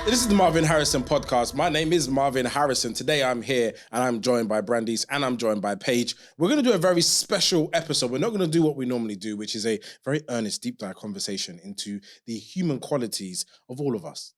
This is the Marvyn Harrison podcast. My name is Marvyn Harrison. Today I'm here and I'm joined by Brandiece and I'm joined by Paige. We're going to do a very special episode. We're not going to do what we normally do, which is a very earnest, deep dive conversation into the human qualities of all of us.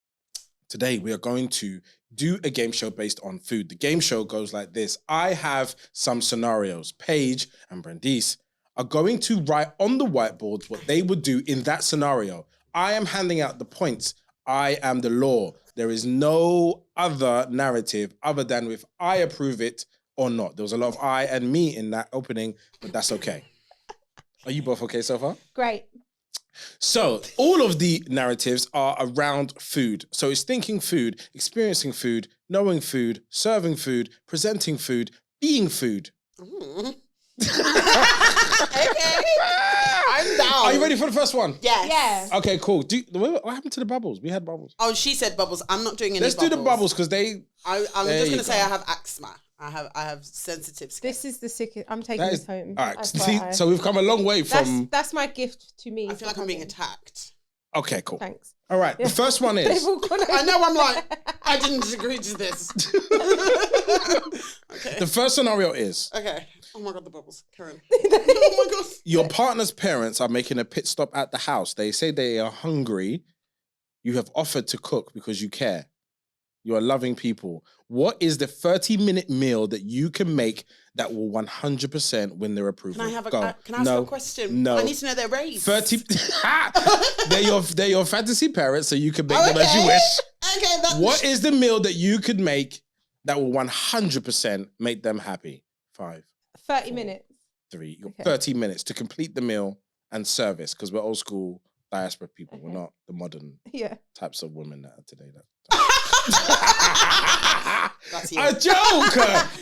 Today we are going to do a game show based on food. The game show goes like this. I have some scenarios. Paige and Brandiece are going to write on the whiteboard what they would do in that scenario. I am handing out the points. I am the law. There is no other narrative other than if I approve it or not. There was a lot of I and me in that opening, but that's okay. Are you both okay so far? Great. So all of the narratives are around food. So it's thinking food, experiencing food, knowing food, serving food, presenting food, being food. Okay. I'm down. Are you ready for the first one? Yes. Yeah. Okay, cool. What happened to the bubbles? We had bubbles. Oh, she said bubbles. I'm not doing any Let's bubbles. do the bubbles because they... I'm There just you going to say go. I have eczema. I have sensitive skin. This is the sickest. I'm taking That this is, home. all right, FYI. so we've come a long way from... That's my gift to me. I feel like I'm being attacked. Okay, cool. Thanks. All right, the first one is... They've all gone I know, I'm like, I didn't agree to this. Okay. The first scenario is... Okay. Oh my God, the bubbles. Karen. Oh my God. Your partner's parents are making a pit stop at the house. They say they are hungry. You have offered to cook because you care. You are loving people. What is the 30-minute meal that you can make that will 100% win their approval? Can I have a, Go. can I ask you a question? No. I need to know their race. 30... they're your fantasy parents, so you can make them as you wish. Okay, that's... What is the meal that you could make that will 100% make them happy? 5, 30 minutes. 3, you got Okay. 30 minutes to complete the meal and service because we're old school diaspora people. Okay. We're not the modern Yeah. types of women that are today. That's you. I joke.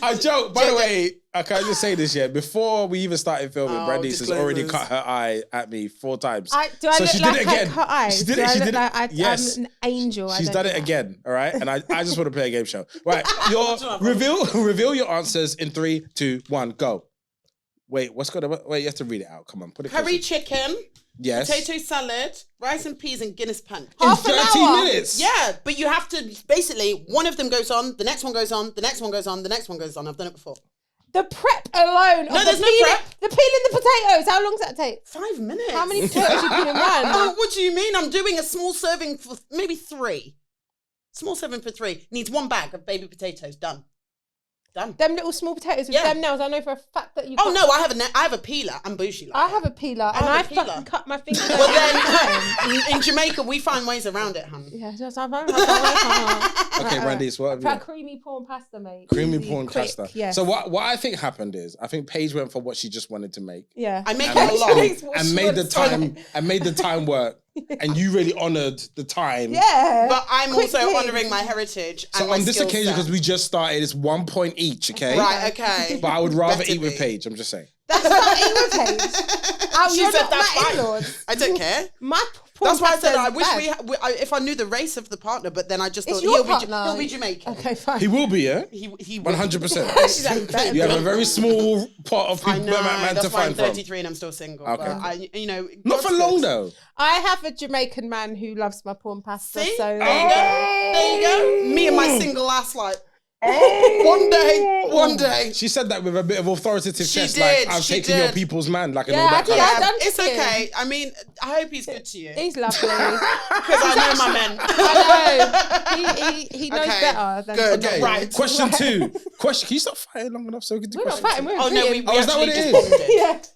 I joke. By the way, can I just say this yet? Before we even started filming, Brandiece has already disclaimers. cut her eye at me 4 times. Do I So look she did like it I again. cut eyes? She did Do it. I She look did it. like Yes. I'm an angel? She's done it again, all right? And I just want to play a game show. Right, reveal your answers in 3, 2, 1, go. Wait, wait, you have to read it out. Come on, put it Curry closer. chicken, Yes. potato salad, rice and peas, and Guinness punch. In Half an 30 hour? minutes. Yeah, but you have to, basically, one of them goes on, the next one goes on, the next one goes on, the next one goes on. I've done it before. The prep alone. No, there's no prep. The peeling the potatoes. How long does that take? 5 minutes. How many potatoes you peel in one? What do you mean? I'm doing a small serving for maybe 3. Small serving for 3. Needs 1 bag of baby potatoes. Done. Them little small potatoes with Yeah. them nails. I know for a fact that you. Oh cut- no, I have a peeler. I'm bougie. Like I that. have a peeler, and have I a peeler. fucking cut my fingers. Well then, in Jamaica, we find ways around it, hun. Yeah, just okay, Brandiece, what have you That creamy prawn pasta, mate. Creamy Easy, prawn quick, pasta. Yeah. So what I think happened is I think Paige went for what she just wanted to make. Yeah. I make And, it a lot. and made the time work. And you really honoured the time. Yeah. But I'm Quick also thing. honouring my heritage. So and my on this skill occasion, set. because we just started, it's 1 point each, okay? Right, okay. But I would rather Better eat with be. Paige, I'm just saying. That's not Paige. Oh, She you're said not that's my fine. in-laws. I don't care. My prawn That's why I said pasta's I wish bad. if I knew the race of the partner, but then I just It's thought your he'll partner. be Jamaican. Okay, fine. He will be, yeah? He 100%. She's like, better You have be. a very small pot of I people know. man That's to why I'm find from. 33 and I'm still single. Okay. But Not God's for long good. though. I have a Jamaican man who loves my prawn pasta. See? So There you go. There you go. Me and my single ass, like, one day. She said that with a bit of authoritative She chest, did, like I've she taken your did. people's man, like and Yeah, all that I did. kind of I've done It's to him. okay. I mean, I hope he's good to you. He's lovely. Because I know my men. I know. He knows Okay, better than good. Okay, Right. Question 2. Can you stop fighting long enough so we can do We're not question fighting. 2? We're Oh no, we agreeing. Oh, is that actually what it just is? bonded.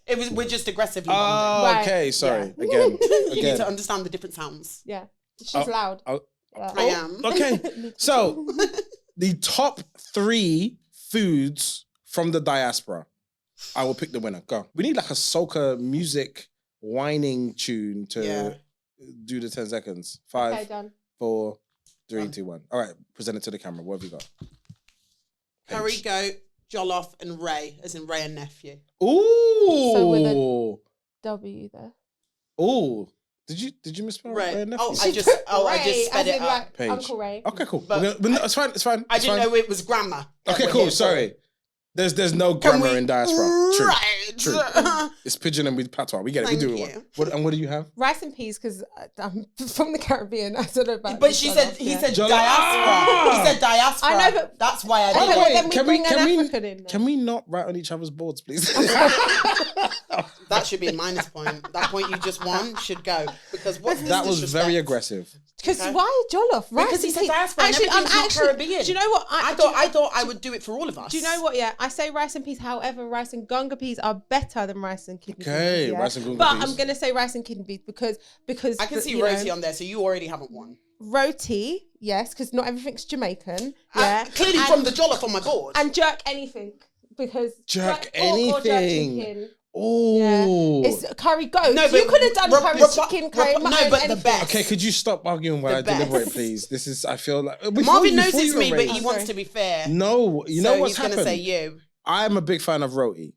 Yeah. We're just aggressively Oh, bonded. Right. okay, sorry. Yeah. Again. You need to understand the different sounds. Yeah. She's Oh, loud. oh, Yeah. I am. Okay, so the top 3 foods from the diaspora. I will pick the winner. Go. We need like a soca music whining tune to Yeah. do the 10 seconds. 5, Okay, done. 4, 3, Done. 2, 1. All right, present it to the camera. What have you got? Curry Paige. goat, Jollof, and Ray, as in Ray and nephew. Ooh. So with W there. Ooh. Did you misspell Ray. Ray and nephew? Oh, I just sped as it in up. like Paige. Uncle Ray. Okay, cool. But It's fine. It's fine. I it's didn't fine. know it was grammar. that Okay, we're cool. here for. Sorry. There's no Can grammar we in diaspora. True. It's, True. It's pigeon and with patois. We get it. We do Thank it. you. What do you have? Rice and peas, because I'm from the Caribbean. I don't know about. But this she one said, off, he yeah. said Jollof. diaspora. He said diaspora. I know, but- that's why I Okay, did well, it. then we bring an African in there. Can we not write on each other's boards, please? That should be a minus point. That point you just won should go. Because what's this That was disrespect? very aggressive. Because Okay. why Jollof? Rice Because he and said peas. diaspora and Actually, everything's not Caribbean. Do you know what? I thought I would do it for all of us. Do you know what? Yeah, I say rice and peas. However, rice and gunga peas are better than rice and kidney Okay, peas. Yeah? rice and gunga but peas. I'm gonna say rice and kidney peas because I can see you know, roti on there, so you already haven't won. roti. Yes, because not everything's Jamaican. Yeah, Clearly and, from the jollof on my board. and jerk anything because Jerk pork or jerk anything. chicken. Oh. Yeah. It's curry goat. No, You but could have done curry chicken, curry no, mutton, but the anything. best. Okay, could you stop arguing while The I deliberate, best. please? This is, I feel like... Marvyn knows it's you me, but erase- he wants to be fair. No, you so know what's he's going to happened? say you. I'm a big fan of roti.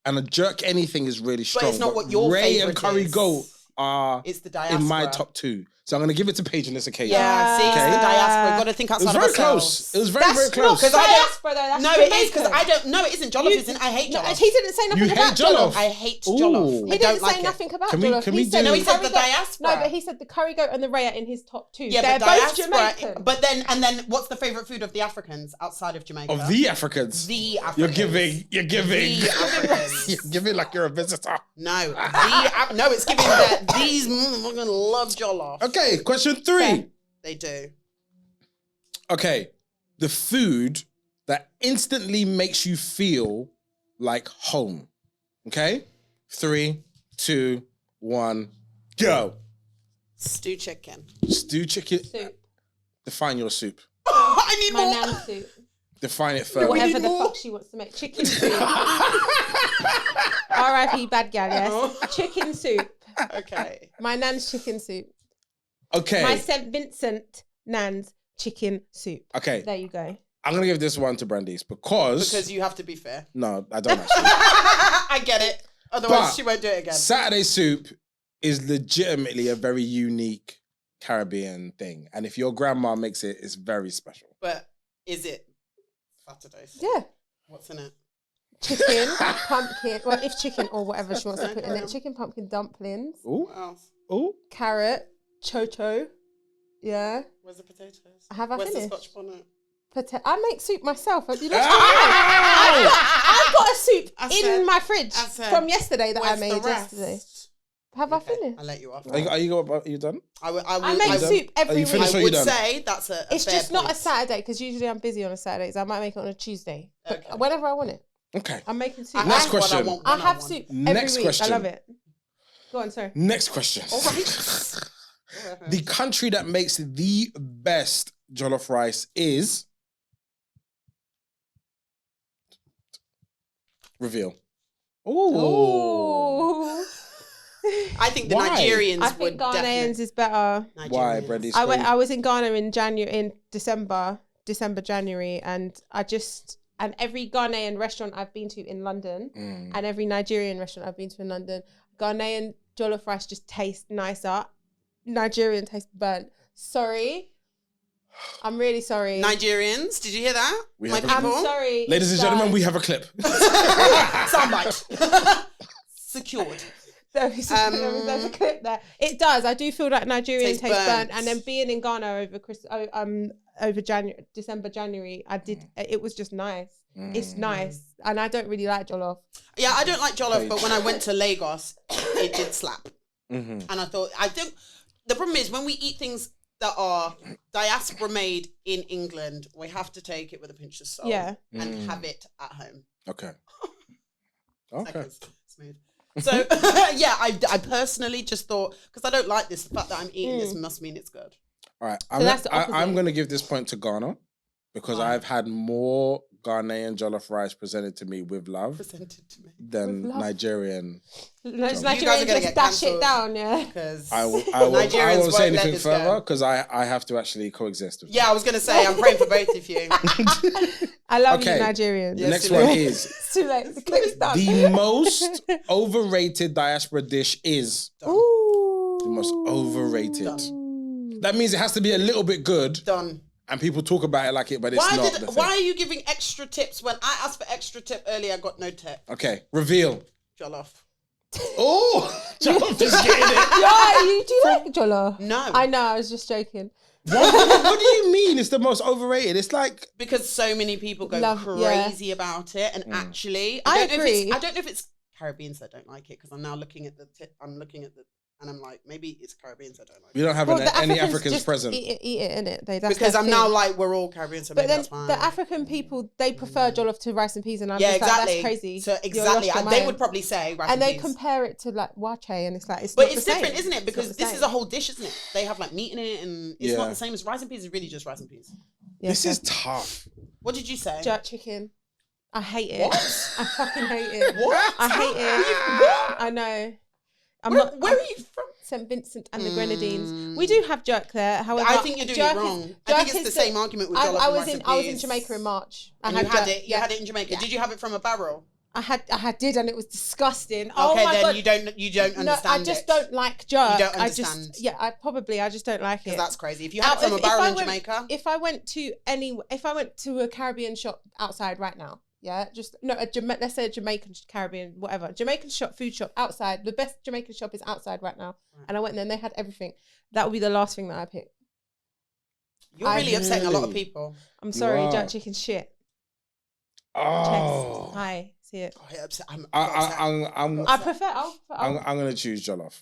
And a jerk anything is really strong. it's not what your Ray and favourite curry is. goat are It's the diaspora. in my top 2. So I'm going to give it to Paige on this occasion. Yeah, see, it's Okay. the diaspora. Got to think It was outside very of ourselves. close. It was very, very That's close. not Because I don't- diaspora, though. That's No, it is because Jamaican. I don't. No, it isn't. Jollof isn't. I hate No, jollof. he didn't say nothing You about hate jollof? I hate Ooh. jollof. He I He don't didn't like say it. nothing about Can we- jollof. can we He said do- No, he said curry the goat- diaspora. No, but he said the curry goat and the raya in his top 2. Yeah, They're but both diaspora. Jamaican. But then, what's the favorite food of the Africans outside of Jamaica? Of the Africans. The Africans. You're giving. The Africans. You're giving like you're a visitor. No, no, it's giving that these motherfuckers love jollof. Okay, question 3. They do. Okay, the food that instantly makes you feel like home. Okay? 3, 2, 1, go. Stew chicken. Stew chicken. Soup. Define your soup. I need My more. nan soup. Define it further. Whatever the more. fuck she wants to make. Chicken soup. R.I.P. bad gal, yes. Chicken soup. Okay. My nan's chicken soup. Okay. My St. Vincent nan's chicken soup. Okay. There you go. I'm gonna give this one to Brandiece because Because you have to be fair. no, I don't actually. I get it. Otherwise, But she won't do it again. Saturday soup is legitimately a very unique Caribbean thing, and if your grandma makes it, it's very special. But is it Saturdays? Yeah. What's in it? Chicken, pumpkin. Well, if chicken or whatever she wants to put in it. Chicken, pumpkin dumplings, Ooh, What else? ooh. carrot, chocho. Yeah. Where's the potatoes? Have I Where's finished? the Scotch bonnet? I make soup myself. Have you looked Ah! I've got a soup I in said- my fridge I said, from yesterday that I Where's made the rest? yesterday. Have I Okay, finished? I'll let you off. Are you done? I make I soup every you week. finished? I you would done? say that's a It's fair just not a point. Saturday because usually I'm busy on a Saturdays. I might make it on a Tuesday. But Okay. whenever I want it, Okay. I'm making soup. Next have what question. want I when have want. soup Next every week. question. I love it. Go on, sorry. Next question. All right. The country that makes the best jollof rice is reveal. Ooh. Ooh. I think the Why? Nigerians I would think Ghanaians definitely. is better. Why, Nigerians. Brandiece? I was in Ghana in December, January, and and every Ghanaian restaurant I've been to in London and every Nigerian restaurant I've been to in London, Ghanaian jollof rice just tastes nicer. Nigerian tastes burnt. Sorry. I'm really sorry. Nigerians, did you hear that? We My have a- I'm people. sorry. Ladies and it's gentlemen, burnt. we have a clip. Soundbite. Secured. There's a clip there. It does. I do feel like Nigerian Tastes tastes burnt. burnt. And then being in Ghana over December, January, it was just nice. It's nice. And I don't really like jollof. Yeah, I don't like jollof, but when I went to Lagos, it did slap. And I thought, the problem is when we eat things that are diaspora made in England, we have to take it with a pinch of salt Yeah. and have it at home. Okay. Okay. Seconds. Smooth. So, yeah, I personally just thought, because I don't like this, the fact that I'm eating this must mean it's good. All right. that's the opposite. I'm going to give this point to Ghana because I've had more Ghanaian jollof rice presented to me with love Presented to me. than With love? Nigerian. guys are Nigerians gonna just get dash it cancelled. down, yeah. Because I won't Nigerians say won't let anything this further go. because I have to actually coexist with Yeah, I was going to say, I'm praying for both of you. I love Okay. you, Nigerians. The Yes, next it one is. is It's too late. The clip's done. the most overrated diaspora dish is Ooh. the most overrated. Done. That means it has to be a little bit good Done. and people talk about it like it, but it's Why not. are you giving extra tips when I asked for extra tip earlier? I got no tip. Okay, reveal. Jollof. Oh, Jollof is getting it. Yeah, do you like jollof? No. I know, I was just joking. What do you mean? It's the most overrated. It's like Because so many people go crazy about it, and actually, I don't agree. know if it's Caribbeans that don't like it, because I'm now looking at and I'm like, maybe it's Caribbeans that don't like it. we don't have any Africans just present. Eat it, innit? Because I'm now like, we're all Caribbeans, so But maybe then that's fine. the African people, they prefer jollof to rice and peas, and I'm yeah, just exactly. like, that's crazy. So You're lost your they mind. would probably say rice and they peas. compare it to like wache, and it's like it's But not it's the same. different, isn't it? It's Because not the this same. is a whole dish, isn't it? They have like meat in it, and it's not the same as rice and peas. Is really just rice and peas. Yeah, This is tough. What did you say? jerk chicken. I hate it. What? I fucking hate it. What? I hate it. What? I know. Where are you from? St. Vincent and the Grenadines. We do have jerk there. However, I think you're doing it wrong. I think it's the same argument with jollof I and was rice in and I was in peas. Jamaica in March. And you had it. You had it in Jamaica. Yeah. Did you have it from a barrel? I did, and it was disgusting. Okay, oh my then God. you don't understand. No, I just don't like jerk. You don't I understand. just I just don't like it. That's crazy. If you had it from a barrel in Jamaica, if I went to a Caribbean shop outside right now, let's say a Jamaican Caribbean whatever Jamaican food shop outside, the best Jamaican shop is outside right now, and I went there and they had everything. That would be the last thing that I pick. you're really upsetting a lot of people. I'm sorry, Wow. jerk chicken shit. Oh, Chest. Hi, see it. Oh, yeah, upset. I prefer. I'm gonna choose jollof.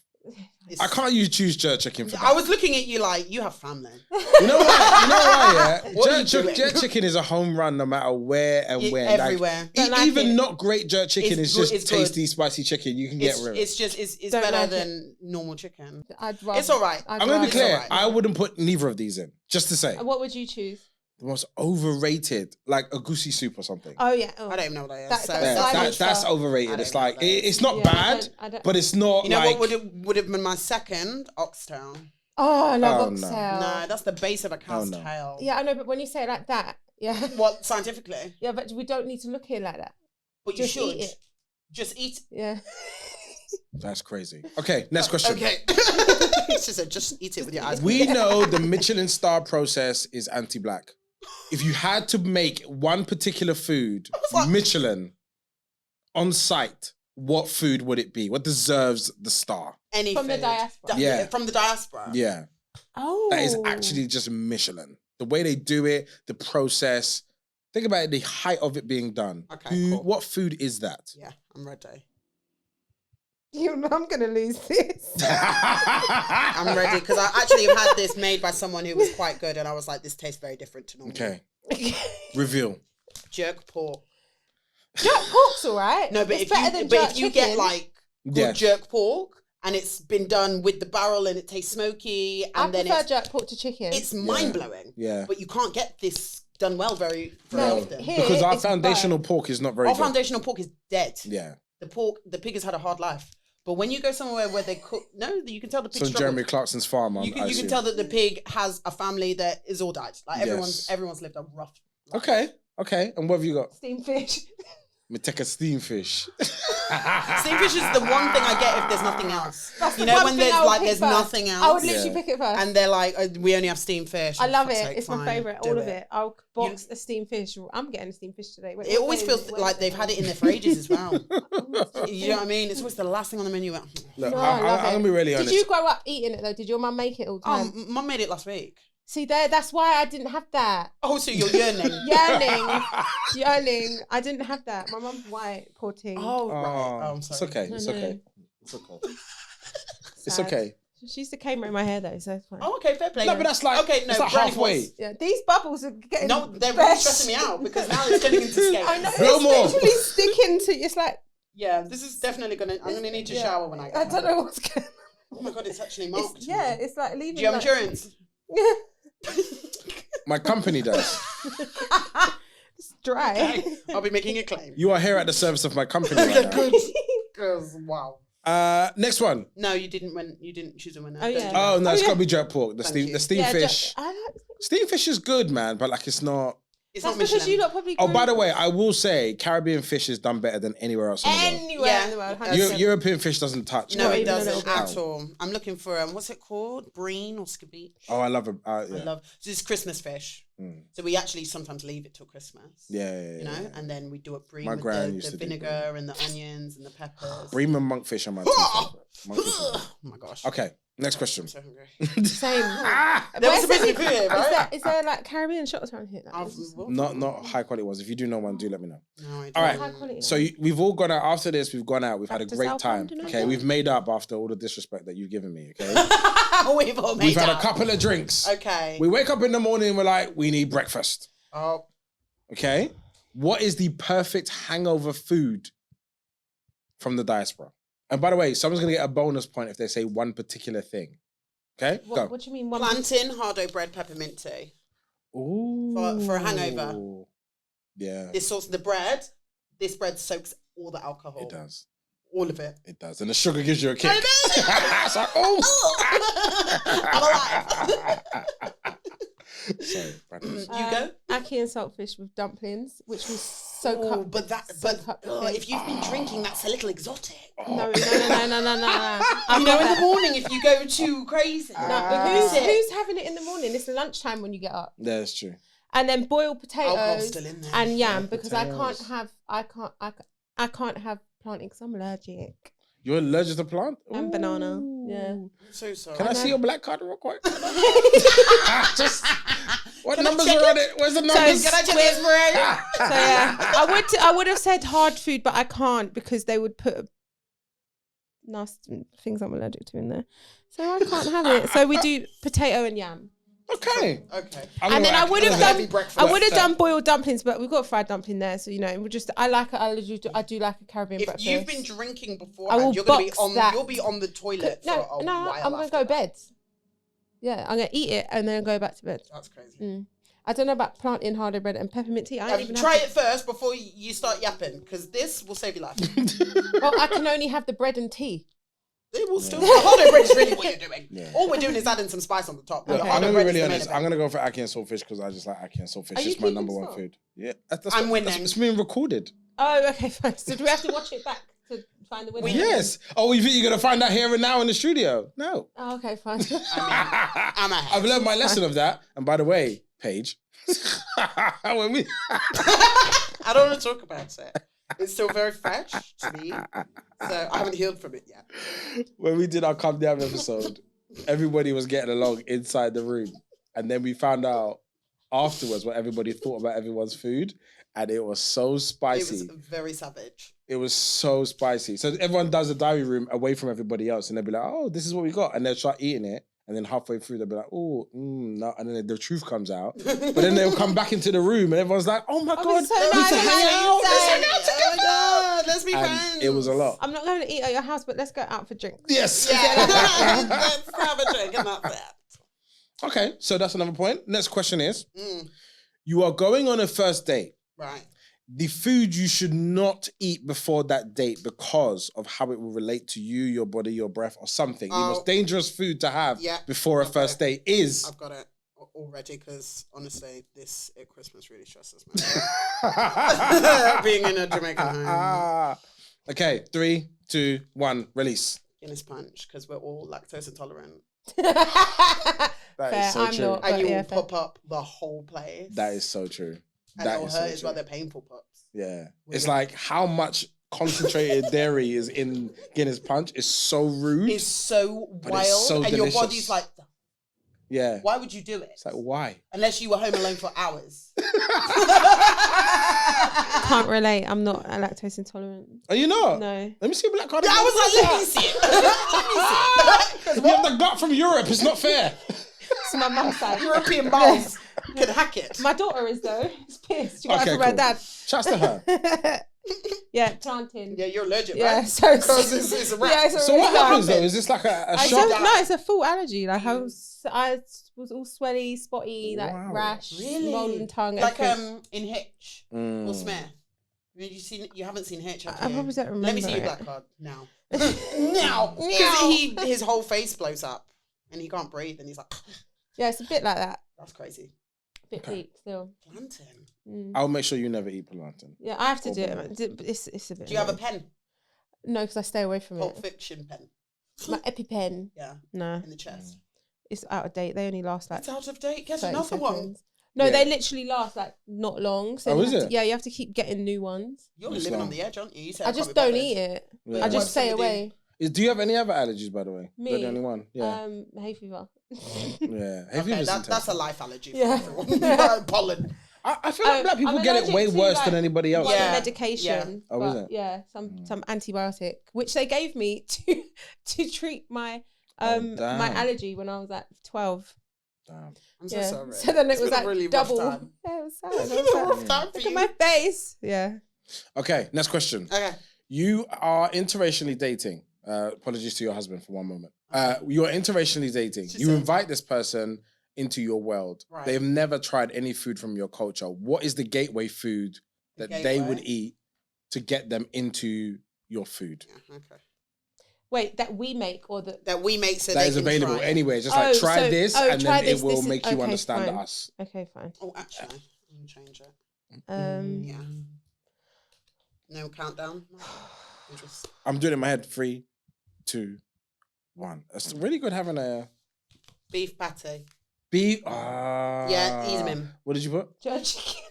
I can't choose jerk chicken for that. I was looking at you like you have family. You know why? Yeah, What are you jerk doing? chicken is a home run no matter where and when. Everywhere. Don't like Even it. not great jerk chicken It's is good- just it's good. tasty, spicy chicken. You can get rid of it. It's Don't better like than normal chicken. I'd rather, It's all right. I'd I'm gonna be rather- clear. alright. I wouldn't put neither of these in. Just to say, What would you choose? the most overrated, like a goosey soup or something. Oh yeah. I don't even know what that is. That- So that's Yeah, slimy that's stuff. overrated. I don't It's know like what that is. it's not Yeah, bad, I don't- but it's not you know like what would have been my second? Oxtail. Oh, I love Oh, no. oxtail. No, that's the base of a cow's no. tail. Yeah, I know, but when you say it like that, yeah, What scientifically? yeah, but we don't need to look at it like that. But you Just should eat it. just eat. Yeah. that's crazy. Okay, next question. Okay. She said, just eat it with your eyes. We know the Michelin star process is anti-black. If you had to make one particular food Michelin on site, what food would it be? What deserves the star? Any From the food. diaspora. Yeah. From the diaspora. Yeah, Oh. that is actually just Michelin. The way they do it, the process. Think about it, the height of it being done. Okay, cool. What food is that? Yeah, I'm ready. You know, I'm gonna lose this. I'm ready because I actually have had this made by someone who was quite good, and I was like, this tastes very different to normal. Okay, reveal. Jerk pork. Jerk pork's alright. No, but it's better than if jerk you chicken. get like good Yes. jerk pork and it's been done with the barrel and it tastes smoky, and I then prefer it's jerk pork to chicken. mind blowing. Yeah. But you can't get this done well very No, often. here- Because our it's foundational bone. pork is not very Our good. foundational pork is dead. Yeah. The pig has had a hard life. But when you go somewhere where they cook, you can tell the pig So struggles. Jeremy Clarkson's farm, You can tell that the pig has a family that is all died. Like Yes. everyone's lived a rough life. Okay. And what have you got? steamed fish. Me take a steam fish. Steamed fish is the one thing I get if there's nothing else. That's You the know one when thing there's I would like pick there's first. nothing else. I would literally Yeah. pick it first. And they're like, we only have steamed fish. I love For it. fuck's sake, It's my fine, favourite. do All of it. I'll box You- a steamed fish. I'm getting a steamed fish today. Wait, It what always day is feels it? like they've had it in there for ages as well. You know what I mean? It's always the last thing on the menu. Look, No, I'm I love going to it. be really honest. Did you grow up eating it though? Did your mum make it all the time? Mum made it last week. See that's why I didn't have that. Oh, so you're yearning. Yearning. I didn't have that. My mum's white, poor thing. Oh, right. Oh, I'm It's sorry. okay. No, It's no. okay. It's okay. It's Sad. okay. She used to camera in my hair though, so it's fine. Oh, okay, fair play. No, but that's like, okay, no, it's like brownie halfway. points. Yeah, these bubbles are getting No, they're really best. stressing me out because now it's turning into scale. I know. Blow It's more. literally sticking to. It's like Yeah, this is definitely I'm gonna need to shower when I get I don't home. know what's going. Oh my god, it's actually It's, marked. yeah, it's like leaving. Do you have like, insurance? Yeah, My company does. it's dry. I'll be making a claim. You are here at the service of my company right now. Good. Because wow. Next one. No, you didn't win. You didn't choose a winner. Oh, yeah. Oh, no, it's yeah. got to be jerk pork. The Thank you. steam fish. I like, Steam fish is good, man, but like it's not. It's that's not because Michelin. you lot probably. Oh, grew by the way, I will say Caribbean fish is done better than anywhere else in the world. anywhere in the world. 100%. European fish doesn't touch. No, Not it even a doesn't little at bit. all. I'm looking for what's it called? Breen or scabeche? Oh, I love it. I Yeah. love. So it's Christmas fish. So we actually sometimes leave it till Christmas. Yeah. You know, and then we do it bream My with gran the used to do vinegar and the onions and the peppers. Bream and monkfish are my two favorite. Oh my gosh. Okay, next question. I'm so hungry. Same. There was supposed to be food here, right? Is there like Caribbean shops around here? Not high quality ones. If you do know one, do let me know. No, I All don't. High quality. So we've all gone out after this. We've gone out. We've had a Back to great time. Southampton, Okay, okay. we've made up after all the disrespect that you've given me. Okay, We've all made we've had up. a couple of drinks. Okay. We wake up in the morning and we're like, we need breakfast. Oh. Okay, what is the perfect hangover food from the diaspora? And by the way, someone's gonna get a bonus point if they say one particular thing. Okay, go. What do you mean? Plantain, hardo bread, peppermint tea. Ooh. For a hangover. Yeah. This bread soaks all the alcohol. It does. All of it. It does. And the sugar gives you a kick. I know. It's like, oh. I'm alive. Sorry, Brandiece. You go. Ackee and saltfish with dumplings, which was soak up. If you've been drinking, that's a little exotic. No. You know, in the morning, if you go too crazy. Who's having it in the morning? It's lunchtime when you get up. That's true. And then boiled Alcohol's potatoes still in there. and yam because Potatoes. I can't have plantain because I'm allergic. You're allergic to plant? And banana. Yeah. I'm so sorry. Can I see your black card real quick? Just what Can I numbers check are on it? it? Where's the numbers? Can I check this for you? So yeah, I would have said hard food, but I can't because they would put nasty things I'm allergic to in there. So I can't have it. So we do potato and yam. Okay. And then I would have heavy done breakfast. done boiled dumplings, but we've got fried dumpling there, so you know we just I do like a Caribbean If breakfast. you've been drinking I beforehand, will you're gonna be box on. that. You'll be on the toilet for a no, while. I'm gonna after go that. bed. Yeah, I'm gonna eat it and then go back to bed. That's crazy. I don't know about plantain hardo bread and peppermint tea. I don't even Try it first before you start yapping, because this will save your life. Well, I can only have the bread and tea. It will still. Hardo bread is really what you're doing. Yeah. All we're doing is adding some spice on the top. Look, The I'm hardo gonna be bread is really the main honest. event. I'm gonna go for ackee and saltfish because I just like ackee and saltfish. Are you It's my keeping number one salt? food. Yeah, I'm winning. It's being recorded. Oh, okay, fine. So do we have to watch it back to find the winner? Yes. Oh, you think you're gonna find out here and now in the studio? No. Oh, okay, fine. I'm ahead. I've learned my lesson of that. And by the way, Paige, when we I don't want to talk about it. It's still very fresh to me, so I haven't healed from it yet. when we did our Come Down episode, everybody was getting along inside the room. And then we found out afterwards what everybody thought about everyone's food. And it was so spicy. It was very savage. It was so spicy. So everyone does the diary room away from everybody else. And they'll be like, oh, this is what we got. And they'll start eating it. And then halfway through, they'll be like, oh, no. And then the truth comes out. But then they'll come back into the room and everyone's like, oh my God, so we nice. can hang out. Let's hang out Oh together. my God, let's be And friends. it was a lot. I'm not going to eat at your house, but let's go out for drinks. Yes. Yeah, let's have a drink and that's it. Okay, so that's another point. Next question is, Mm, you are going on a first date. right. The food you should not eat before that date because of how it will relate to you, your body, your breath, or something. The most dangerous food to have before a first date is... I've got it already because honestly, this at Christmas really stresses me. Being in a Jamaican home. Okay, 3, 2, 1, release. Guinness punch because we're all lactose intolerant. That Fair, is so I'm true. not. And But you yeah, will fair. pop up the whole place. That is so true. And That it'll is hurt so as well. true. They're painful pops. Yeah. It's like how much concentrated dairy is in Guinness punch is so rude. It's so But wild. it's so and delicious. your body's like, Yeah. why would you do it? It's like, why? Unless you were home alone for hours. Can't relate. I'm not lactose intolerant. Are you not? No. Let me see a black card. Yeah, I was like, let me see it. Let me see it. You have the gut from Europe. It's not fair. It's my mum's side. European balls could hack it. My daughter is though. It's pissed. She got Okay, it from my cool. dad. Shouts to her. Yeah, plantain. Yeah, you're allergic, Yeah, right? so Because it's a wrap. yeah, So what happens though? Is this like a shot? No, it's a full allergy. Like I was all swelly, spotty, like Wow. rash, Really? swollen tongue. Like everything. in Hitch or Smith. You haven't seen Hitch, have I you? probably don't remember. Let me see your it. black card now. Now, because his whole face blows up and he can't breathe and he's like, Yeah, it's a bit like that. that's crazy. A bit weak still. Plantain. I'll make sure you never eat plantain. Yeah, I have to do it. It's a bit. Do you have a pen? No, because I stay away from Pulp it. Fiction pen. My EpiPen. Yeah, No, in the chest. it's out of date. They only last like It's out of date. Get 30 another one. seconds. No, Yeah. they literally last like not long. So Oh, you is have it? To, yeah, you have to keep getting new ones. You're It's living long. on the edge, aren't you? You said I can't just be don't bothered. eat it. Yeah. I just What's stay somebody- away. Do you have any other allergies, by the way? Me? You're the only one. Yeah. Hay fever. Yeah. Hay Okay, fever's that's intense. a life allergy for Yeah. everyone. Pollen. I feel like black people I'm get it allergic way to, worse like, than anybody else. One Yeah. medication. Oh, but is it? Yeah, some antibiotic, which they gave me to treat my damn. my allergy when I was like 12. Damn. I'm so Yeah. sorry. So then it It's was been a like really rough double. time. Yeah, it was sad. It's It been was a sad. rough time for Look you. at my face. Yeah. Okay, next question. Okay. You are interracially dating. Apologies to your husband for one moment. You are interracially dating. She You said- invite this person into your world. Right. They've never tried any food from your culture. What is the gateway food that they would eat to get them into your food? Yeah, okay. Wait, that we make or that? That we make so That they is can available try it. anyway. Just like try so- this, oh, and try then this, it will this make is- you okay, understand fine. us. Okay, fine. Oh, actually, I'm gonna change it. Um, Yeah. No countdown. No. We just- I'm doing it in my head. 3, 2, 1. It's really good having a beef patty. beef. Yeah, ease 'em in. What did you put? jerk chicken.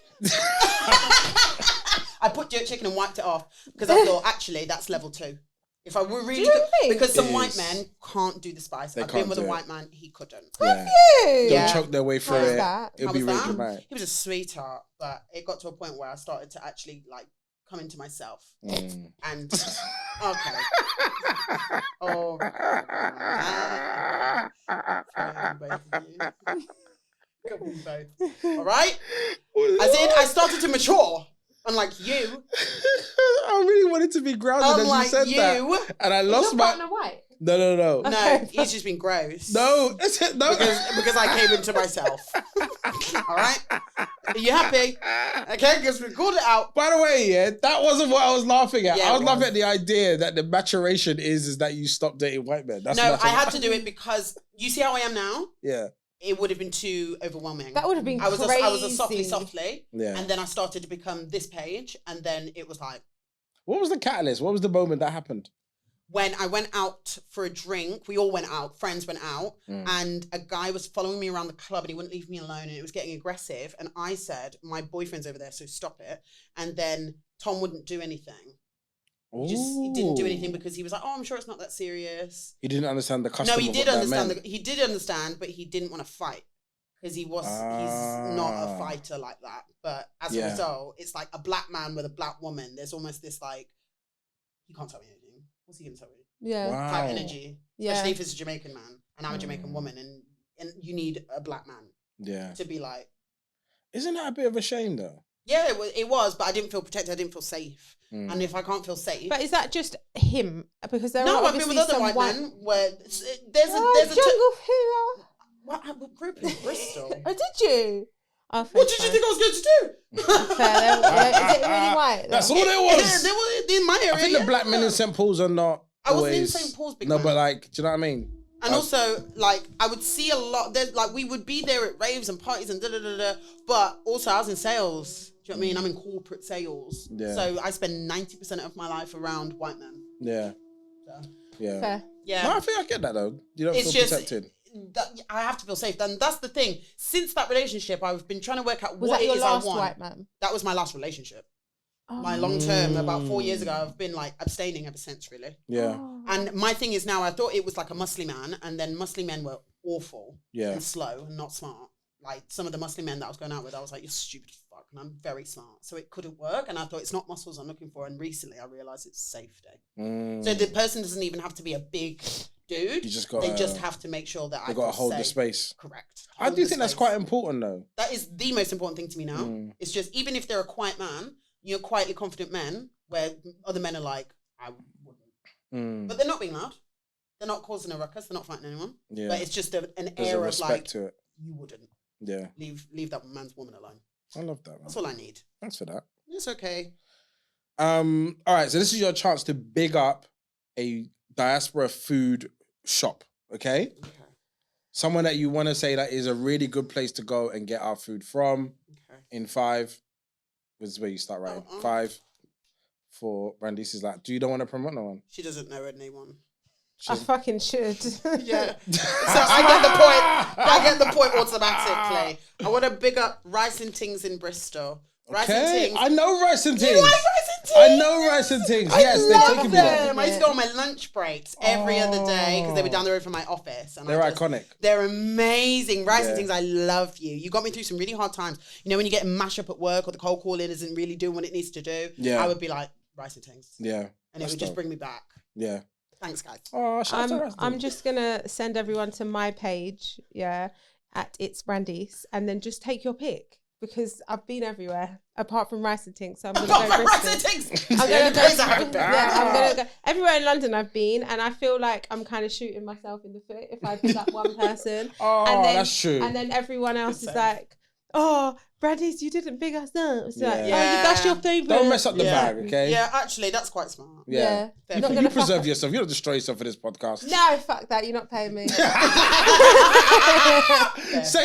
I put jerk chicken and wiped it off because I thought actually that's level 2. If I were really you good, think? because some It white is. men can't do the spice. They I've been can't with a do it. white man, he couldn't. Yeah. Hey. They'll Yeah. choke their way through How's it. that? It'll How be was really that? dramatic. He was a sweetheart, but it got to a point where I started to actually like come into myself. Mm. And okay. Oh, both. All right. As in, I started to mature. Unlike you. I really wanted to be grounded as you Unlike said you. that, and I Is lost your my. partner white? No. No, Okay. he's just been gross. No, it's no. Because I came into myself. All right. Are you happy? Okay, because we called it out. By the way, yeah, that wasn't what I was laughing at. Yeah, I was it laughing was. at the idea that the maturation is that you stop dating white men. That's No, I maturation. had to do it because you see how I am now? Yeah, It would have been too overwhelming. That would have been I was crazy. a softly, yeah. and then I started to become this Paige, and then it was like What was the catalyst? What was the moment that happened? when I went out for a drink. We all went out, friends went out, and a guy was following me around the club, and he wouldn't leave me alone, and it was getting aggressive. And I said, "My boyfriend's over there, so stop it." And then Tom wouldn't do anything. He didn't do anything because he was like, "Oh, I'm sure it's not that serious." He didn't understand the custom. No, he of did what that understand. meant. He did understand, but he didn't want to fight because he's not a fighter like that. But as a Yeah. result, it's like a black man with a black woman. There's almost this like, he can't tell me anything. What's he gonna tell me? Yeah. Wow. Type energy, Yeah. especially if it's a Jamaican man and I'm a Jamaican woman, and you need a black man Yeah. to be like, Isn't that a bit of a shame though? yeah, it was, but I didn't feel protected. I didn't feel safe, and if I can't feel safe. But is that just him? Because there no, are I've been obviously with other some white men where there's a Jungle Fever. What I grew up in Bristol. Oh, did you? Oh, What did you think I was going to do? Fair. Is it really white? That's though? all it Yeah, was. they were in my area. I think the black men in St. Paul's are not. I wasn't in always- St. Paul's, big No, man. but like, do you know what I mean? And also, like, I would see a lot. There's like, we would be there at raves and parties and da da da da. But also, I was in sales. Do you know what I mean? I'm in corporate sales. Yeah. So I spend 90% of my life around white men. Yeah. So, Yeah. Fair. yeah. No, I think I get that though. You don't It's feel just- protected. I have to feel safe. And that's the thing. Since that relationship, I've been trying to work out Was what that it your is last I want. white man? That was my last relationship. Oh. My long term, about 4 years ago, I've been like abstaining ever since, really. Yeah. Oh. And my thing is now, I thought it was like a Muslim man, and then Muslim men were awful Yeah. and slow and not smart. Like some of the Muslim men that I was going out with, I was like, you're stupid as fuck, and I'm very smart. So it couldn't work, and I thought it's not muscles I'm looking for. And recently I realized it's safety. So the person doesn't even have to be a big dude. You just got. They just have to make sure that I They got to feel hold safe. the space. Correct. I Hold do the think that's space. quite important though. That is the most important thing to me now. It's just, even if they're a quiet man, you're quietly confident men, where other men are like, I wouldn't. But they're not being loud. They're not causing a ruckus. They're not fighting anyone. Yeah. But it's just an There's air a of respect like, to it. you wouldn't. Yeah. Leave that man's woman alone. I love that. Man. That's all I need. Thanks for that. It's okay. All right, so this is your chance to big up a diaspora food shop, okay? Okay. Someone that you want to say that is a really good place to go and get our food from. Okay. In 5, this is where you start writing. 5, 4, Brandiece is like, you don't want to promote no one? She doesn't know anyone. I fucking should. Yeah. So I get the point. I get the point automatically. I want to big up Rice and Tings in Bristol. Rice and Okay, Tings. I know Rice and Tings. You like Rice and Tings? I know Rice and Tings. Yes, they've taken me there. I used to go on my lunch breaks every other day because they were down the road from my office. And They're iconic. They're amazing. Rice and Tings, I love you. You got me through some really hard times. You know, when you get a mash up at work or the cold calling isn't really doing what it needs to do, I would be like, Rice and Tings. Yeah. And it would just bring me back. Yeah. Thanks, guys. Oh, I'm just gonna send everyone to my page, at It's Brandiece, and then just take your pick because I've been everywhere apart from Rice and Tings. So I'm gonna go Bristol. I'm gonna go everywhere in London. I've been, and I feel like I'm kind of shooting myself in the foot if I pick up one person. And then, that's true. And then everyone else is like, "Oh, Brandiece, you didn't big us up." It's like, Yeah. that's your favourite. Don't mess up the bag, okay? Yeah, actually, that's quite smart. Yeah. You preserve yourself. You don't destroy yourself for this podcast. No, fuck that. You're not paying me. Say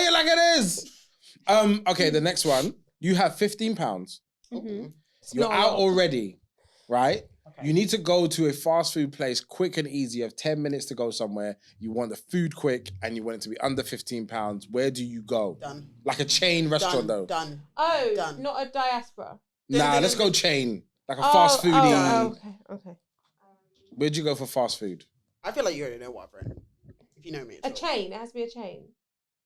it like it is. Okay, the next one. You have £15. Mm-hmm. You're out already, right? Okay. You need to go to a fast food place, quick and easy. You have 10 minutes to go somewhere. You want the food quick and you want it to be under £15. Where do you go? Done. Like a chain restaurant, though. Done. Oh, done. Not a Diaspora. Nah, let's go chain. Like a fast foodie. Okay. Where'd you go for fast food? I feel like you already know what I've written. If you know me. A chain. It has to be a chain.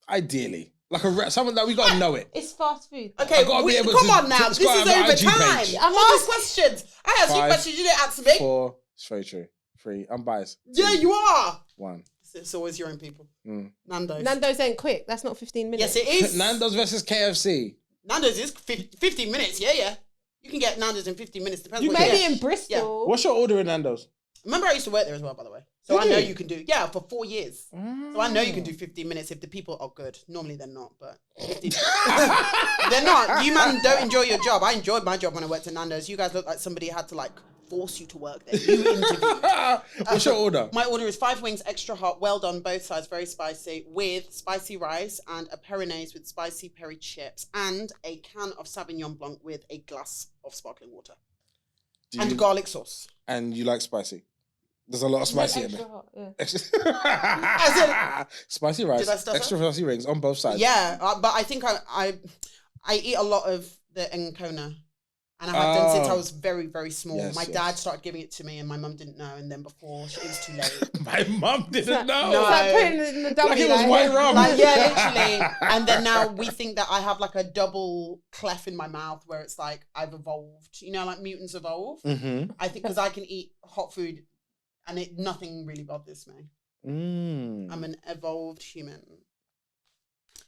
Ideally. Like something that we got to know it. It's fast food. Okay, come on now. This is over time. I'm asking questions. I asked you questions. You didn't answer me. 4. It's very true. 3. I'm biased. Yeah, you are. 1. It's always your own people. Nando's. Nando's ain't quick. That's not 15 minutes. Yes, it is. Nando's versus KFC. Nando's is 15 minutes. Yeah. You can get Nando's in 15 minutes. Depends you what may you be get. in Bristol. Yeah. What's your order in Nando's? Remember, I used to work there as well, by the way. So I know you can do, for 4 years. So I know you can do 15 minutes if the people are good. Normally they're not, but 15. They're not. You man don't enjoy your job. I enjoyed my job when I worked at Nando's. You guys look like somebody had to like force you to work there. You interviewed. What's your order? My order is 5 wings, extra hot, well done, both sides, very spicy, with spicy rice and a Peronaise with spicy peri chips and a can of Sauvignon Blanc with a glass of sparkling water. And garlic sauce. And you like spicy? There's a lot of spicy in there. Hot, Spicy rice, extra spicy rings on both sides. Yeah, but I think I eat a lot of the Encona. And I have done since I was very, very small. Yes, my dad started giving it to me and my mum didn't know. And then before it was too late. My mum didn't know. No. It's like putting it in the dummy. Like it was white rum. Literally. And then now we think that I have like a double clef in my mouth where it's like I've evolved. You know, like mutants evolve. Mm-hmm. I think because I can eat hot food and nothing really bothers me. I'm an evolved human.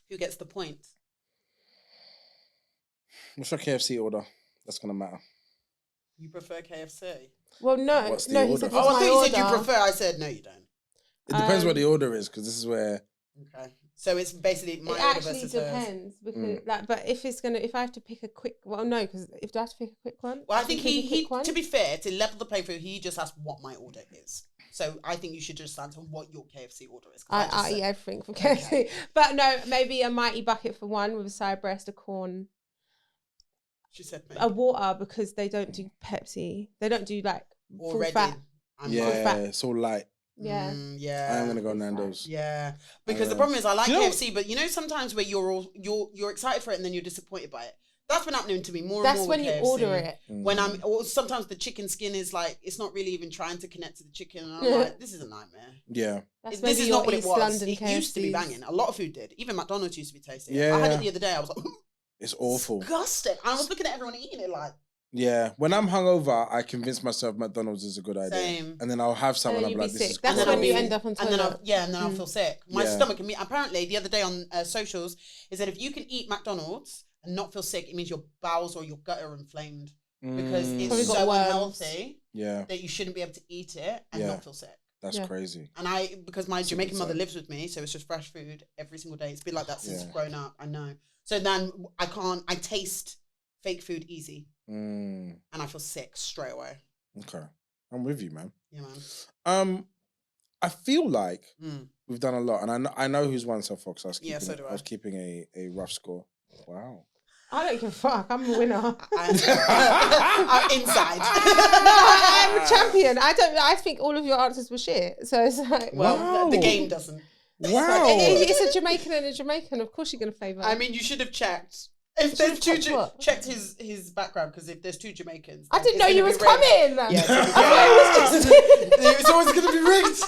Who gets the point? What's your KFC order? That's going to matter. You prefer KFC? Well, no. What's the no, order? he said I thought you said you prefer. I said, no, you don't. It depends what the order is, because this is where... Okay. So it's basically my it order actually versus depends because but if I have to pick a quick because if I have to pick a quick one. Well, I think he to be fair, to level the playing field, he just asked what my order is. So I think you should just answer what your KFC order is. I eat everything from KFC. Okay. But no, maybe a mighty bucket for one with a side breast, a corn. She said maybe. A water because they don't do Pepsi. They don't do like full fat. It's all light. Yeah. I'm gonna go Nando's. Yeah, because the problem is I like KFC, but you know sometimes where you're excited for it and then you're disappointed by it. That's been happening to me more and more. That's when you order it. When or sometimes the chicken skin is like it's not really even trying to connect to the chicken, and I'm like, this is a nightmare. Yeah, this is not what it was. London it used to be banging. A lot of food did. Even McDonald's used to be tasty. Yeah, I had it the other day. I was like, it's awful, disgusting. And I was looking at everyone eating it like. Yeah, when I'm hungover, I convince myself McDonald's is a good idea. Same. And then I'll have some and I'm like, this is That's when you end up on toilet. And then I'll feel sick. My stomach can be, apparently the other day on socials, is that if you can eat McDonald's and not feel sick, it means your bowels or your gut are inflamed. Because it's so unhealthy that you shouldn't be able to eat it and not feel sick. That's crazy. And because my Jamaican mother lives with me, so it's just fresh food every single day. It's been like that since growing up, I know. So then I taste fake food easy. And I feel sick straight away. Okay. I'm with you, man. Yeah, man. I feel like we've done a lot, and I know who's won so far, because I was keeping a rough score. Wow. I don't give a fuck. I'm a winner. I'm inside. I'm a champion. I think all of your answers were shit. So it's like, the game doesn't. Wow. It's a Jamaican and a Jamaican. Of course you're going to favour. I mean, you should have checked. If there's two, checked his background, because if there's two Jamaicans, I didn't know you was coming. Yeah, it's always going to be rigged.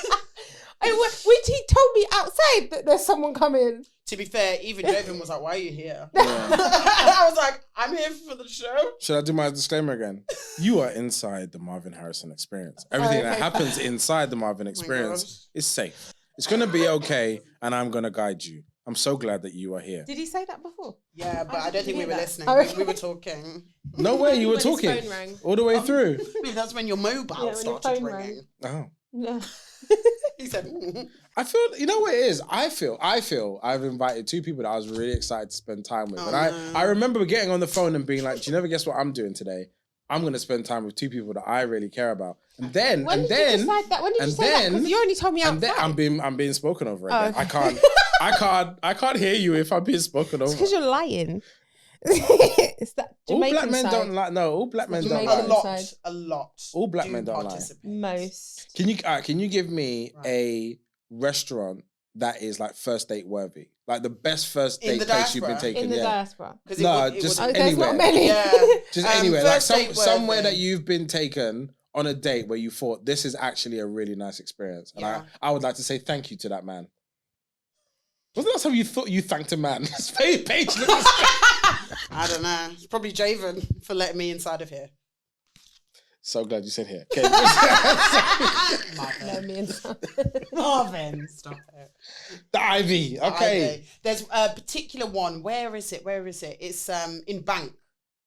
Which he told me outside that there's someone coming. To be fair, even Javen was like, "Why are you here?" Yeah. I was like, "I'm here for the show." Should I do my disclaimer again? You are inside the Marvyn Harrison experience. Everything that happens inside the Marvyn experience is safe. It's going to be okay, and I'm going to guide you. I'm so glad that you are here. Did he say that before? Yeah, but I don't think we were listening. We were talking. No way, you were talking His phone rang. all the way through. Maybe that's when your mobile started ringing. Oh. No. He said, I feel, you know what it is? I feel I've invited two people that I was really excited to spend time with. And I remember getting on the phone and being like, do you never guess what I'm doing today? I'm going to spend time with two people that I really care about. And then, When did you decide that? When did you say that? Because you only told me outside. I'm being spoken over again. Okay. I can't hear you if I'm being spoken over. It's because you're lying. It's that Jamaican all black men side. don't lie. No, all black men don't Jamaican lie. a lot. All black men don't lie. Most. Can you give me a restaurant that is like first date worthy? Like the best first date place you've been taken? In the diaspora. Just there's anywhere. not many. Yeah. Just anywhere. Like somewhere worthy. that you've been taken on a date where you thought this is actually a really nice experience. And I would like to say thank you to that man. When's the last time you thought you thanked a man? Paige. I don't know. It's probably Javen for letting me inside of here. So glad you said here. Okay. Let me inside. Marvyn, stop it. The Ivy. Okay. There's a particular one. Where is it? It's in Bank.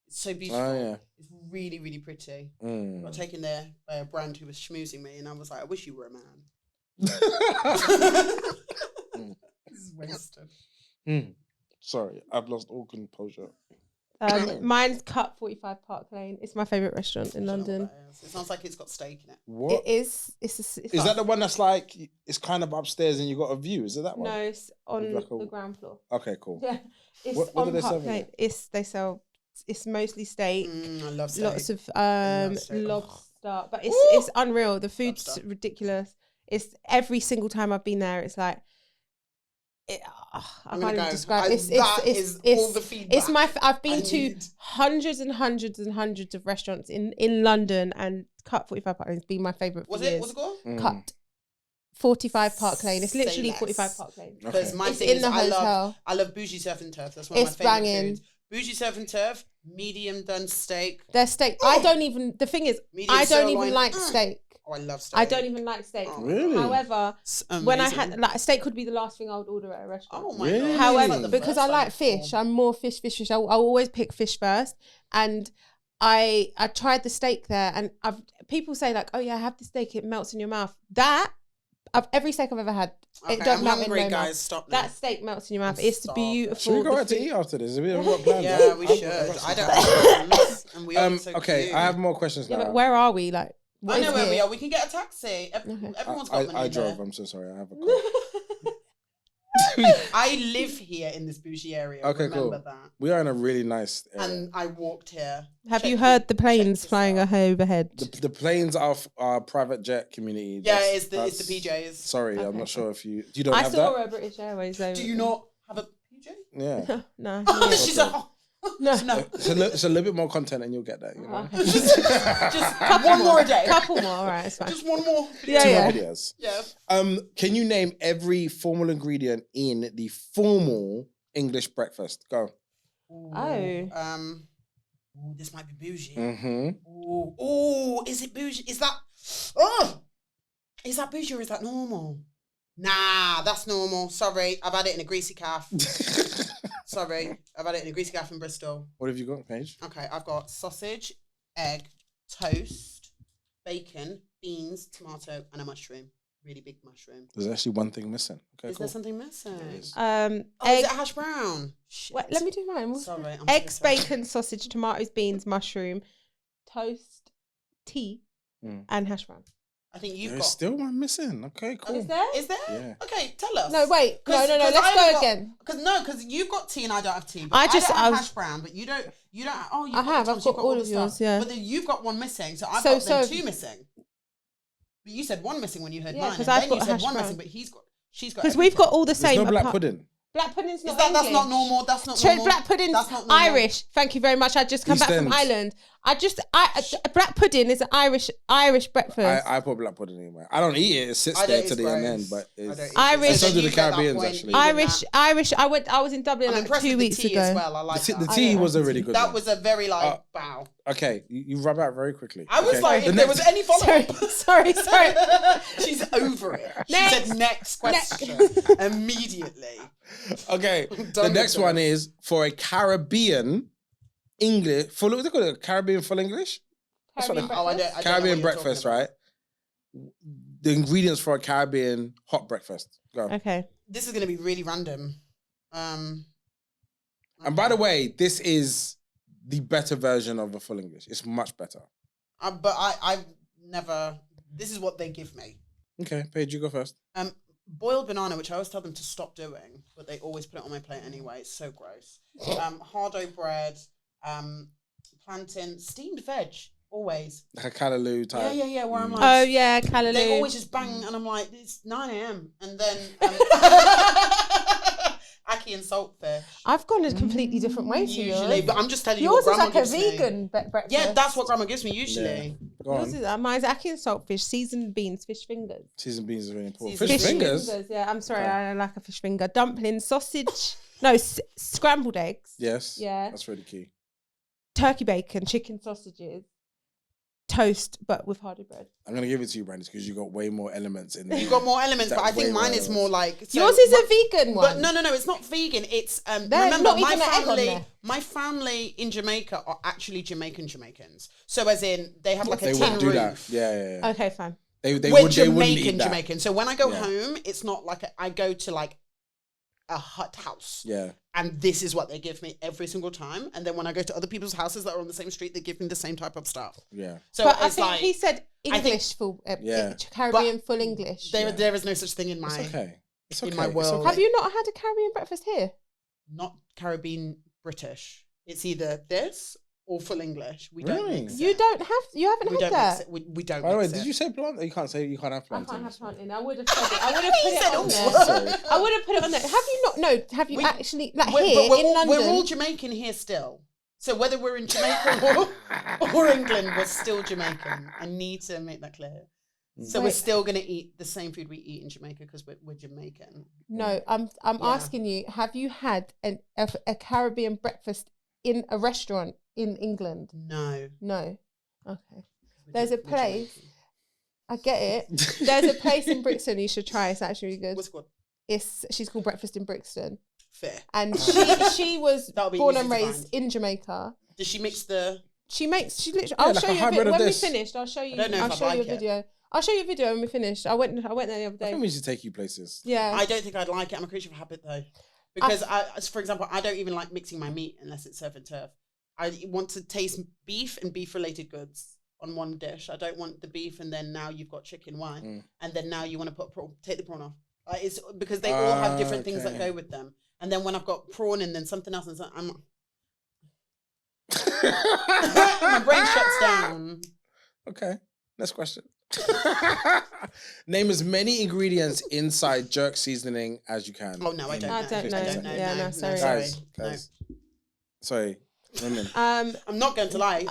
It's so beautiful. Oh yeah. It's really, really pretty. I got taken there by a brand who was schmoozing me, and I was like, I wish you were a man. This is wasted. Sorry, I've lost all composure. Mine's Cut 45 Park Lane. It's my favourite restaurant in London. It sounds like it's got steak in it. What? It is. Is that the one that's like, it's kind of upstairs and you got a view? Is it that one? No, it's on the ground floor. Okay, cool. Yeah. It's what on do they Park serve Lane. It's mostly steak. I love steak. Lots of lobster. But it's unreal. The food's ridiculous. It's every single time I've been there, it's like, I can't even describe it. It's all the feedback. It's I've been to hundreds and hundreds and hundreds of restaurants in London, and Cut 45 Park Lane has been my favourite for years. What's it called? Cut 45 Park Lane. It's literally 45 Park Lane. Because my it's thing in is the hotel. I love bougie surf and turf. That's one of my favourite foods. Bougie surf and turf, medium done steak. Their steak. I don't even. The thing is, I don't even like steak. Oh, I love steak. I don't even like steak. Really? However, when I had a steak would be the last thing I would order at a restaurant. Oh my Really? god! However, because I like fish, I'm more fish. I'll always pick fish first. And I tried the steak there, and people say like, oh yeah, have the steak, it melts in your mouth. Every steak I've ever had, it don't melt in my mouth. Stop that steak melts in your mouth. It's beautiful. Should we go out to eat after this? Have we got plans? Yeah, we should. I don't have plans, and we are so okay, cute. I have more questions now. Yeah, but where are we? Like, I know where we are. We can get a taxi. Everyone's got money. I drove. There. I'm so sorry. I have a car. I live here in this bougie area. Okay, Remember cool. that. We are in a really nice area. And I walked here. Have you heard the planes flying overhead? The planes are our private jet community. Yeah, it's the PJs. Sorry, I'm not sure if you don't I have saw that. a British Airways over. Do you not have a PJ? Yeah. No. She's like, No. It's a little bit more content and you'll get that. You know? Okay. just one more a day. Couple more, all right, it's fine. Just one more. Two more Yeah. videos. Yeah. Can you name every formal ingredient in the formal English breakfast? Go. Oh. This might be bougie. Mm-hmm. Oh, is it bougie? Is that bougie or is that normal? Nah, that's normal. Sorry, I've had it in a greasy calf. Sorry, I've had it in a greasy calf in Bristol. What have you got, Paige? Okay, I've got sausage, egg, toast, bacon, beans, tomato, and a mushroom. Really big mushroom. There's actually one thing missing. Okay, Is cool. there something missing? Is Egg. Is it hash brown? Shit. Wait, let me do mine. Sorry. I'm Eggs, so sorry. bacon, sausage, tomatoes, beans, mushroom, toast, tea, and hash brown. I think you've There's got. still one missing. Okay, cool. Is there? Is there? Yeah. Okay, tell us. No, wait. No. Cause Let's I go got, again. Because you've got tea and I don't have tea. But I I just- don't I have was- hash brown, but you don't. Oh, I have. I've got all the of yours, stuff. yeah. But then you've got one missing, so I've So- got two missing. But you said one missing when you heard Yeah, mine, 'cause and I've then you got said hash one brown. missing, but he's got She's got Because we've got all the There's same. no black pudding. Black pudding's not That's English. not normal. That's not So normal. black pudding's That's not normal. Irish. Thank you very much. I just come East back from End. Ireland. Black pudding is an Irish breakfast. I put black pudding in. I don't eat it. It sits I there don't to eat the gross. end, but I don't it's eat it. Irish- And so do the then you get that Caribbeans, point, actually. leaving Irish. I was in Dublin I'm like impressed 2 with weeks the tea ago. as well. I like the that. tea was a really good That one. was a very wow. Okay, you rub out very quickly. I was Okay. like, The if there next- was any follow up. Sorry. She's over it. She Next. said next question immediately. Okay, done the with next this. one is for a Caribbean English full. What do they call it? Caribbean full English. That's what Caribbean they- Oh, I don't Caribbean know what you're breakfast, talking right? The ingredients for a Caribbean hot breakfast. Go. Okay. about. This is going to be really random. And by the way, this is the better version of a full English. It's much better. But I've never. This is what they give me. Okay, Paige, you go first. Boiled banana, which I always tell them to stop doing, but they always put it on my plate anyway. It's so gross. Hardo bread, plantain, steamed veg, always. Like a callaloo type. Yeah. Where I'm like, Oh yeah, callaloo. they always just bang, and I'm like, it's 9 a.m. And then ackee and saltfish. I've gone a completely different way to Usually, yours. but I'm just telling you Yours what is grandma like a gives me. vegan breakfast. Yeah, that's what grandma gives me usually. Go on. Yours is, mine's ackee and saltfish, seasoned beans, fish fingers. Seasoned beans is really important. Seasoned Fish fingers. Yeah, I'm sorry, Okay. I like a fish finger. Dumplings, sausage. No, scrambled eggs. Yes. Yeah. That's really key. Turkey bacon, chicken sausages, toast, but with hardy bread. I'm gonna give it to you, Brandiece, because you got way more elements in there. You've got more elements, That's but I think way mine more is more like so- Yours is a vegan one. But no, it's not vegan. It's There's remember not my even an egg on family. there. My family in Jamaica are actually Jamaicans. So as in they have like They a tin wouldn't do roof. that. Yeah. Okay, fine. They We're wouldn't eat that. Jamaican. So when I go Yeah. home, it's not like I go to like a hut house. Yeah. And this is what they give me every single time. And then when I go to other people's houses that are on the same street, they give me the same type of stuff. Yeah. So But I it's think like he said I think- English full, Yeah. Caribbean full English. there is no such thing in my It's okay. It's okay. in my It's world. okay. Have you not had a Caribbean breakfast here? not Caribbean British. It's either this or full English. We Really? don't mix it. You haven't We had don't that. mix it. We don't By the way, mix did it. you say plant? You can't say you can't have I plantain. can't have plantain. I would have said it. I would have put He it said on it. there. Sorry. I would have put it on there. Have you not? No. Have you We- actually like We're- here but in London? We're all Jamaican here still. So whether we're in Jamaica or England, we're still Jamaican. I need to make that clear. So we're Wait. still going to eat the same food we eat in Jamaica because we're Jamaican. No, I'm Yeah. asking you. Have you had a Caribbean breakfast in a restaurant in England? No. No. Okay. We're There's a we're place. Jamaican. I get it. There's a place in Brixton you should try. It's actually really good. What's it called? She's called Breakfast in Brixton, Fair. and she was That'll be born easy and to raised find. in Jamaica. Does she mix the... She literally. Yeah, I'll like show a you a hybrid video of when we this. finished. I'll show you. don't know if I'll I'd show you a like it. video. I'll show you a video when we finished. I went there the other I day. think we should take you places. Yeah. I don't think I'd like it. I'm a creature of habit though. Because for example, I don't even like mixing my meat unless it's surf and turf. I want to taste beef and beef related goods on one dish. I don't want the beef and then now you've got chicken. Why? And then now you want to put take the prawn off. It's because they all have different things that okay. go with them. And then when I've got prawn and then something else, and my brain shuts down. Okay. Next question. Name as many ingredients inside jerk seasoning as you can. Oh no, I don't. I know. don't know. I don't know. Yeah, no, sorry. Guys. Sorry. Women. I'm not going to lie.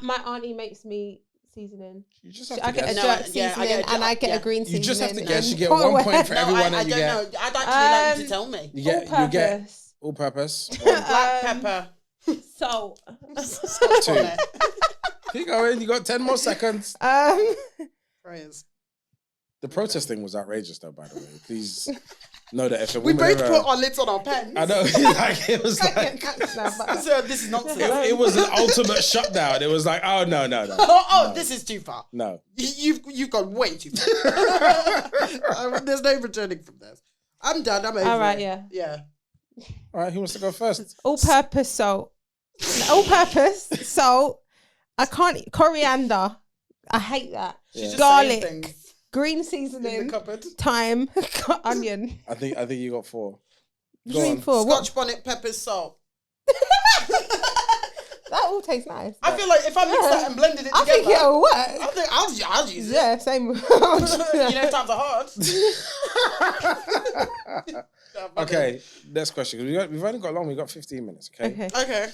My auntie makes me seasoning. You just have to I get a guess. jerk I seasoning get a and I get yeah. a green seasoning. You just have to and guess. You get put 1 point away. for No, everyone I that you don't get. know. I'd actually like you to tell me. You get All-purpose. all purpose. Black pepper. Salt. Scotch Two. bonnet. Keep going. You got 10 more seconds. Prayers. The protest thing was outrageous, though. By the way, please know that if a We woman both ever, put our lids on our pens. I know, like it was like So this is nonsense. it was an ultimate shutdown. It was like, oh no, This is too far. no. You've gone way too far. There's no returning from this. I'm done. I'm over. All right, it. yeah. Yeah. All right, who wants to go first? All-purpose salt. All-purpose salt. I can't eat coriander. I hate that. Yeah. Just saying Garlic. things Green in the seasoning. cupboard. Thyme. Onion. I think you got 4. What do you mean for? Scotch bonnet, pepper, salt. all tastes nice. I feel like if I mix that and blended it together, I think it'll work. I think I'll use it. Yeah, same. You know, times are hard. Okay, next question. We've only got long. We've got 15 minutes. Okay.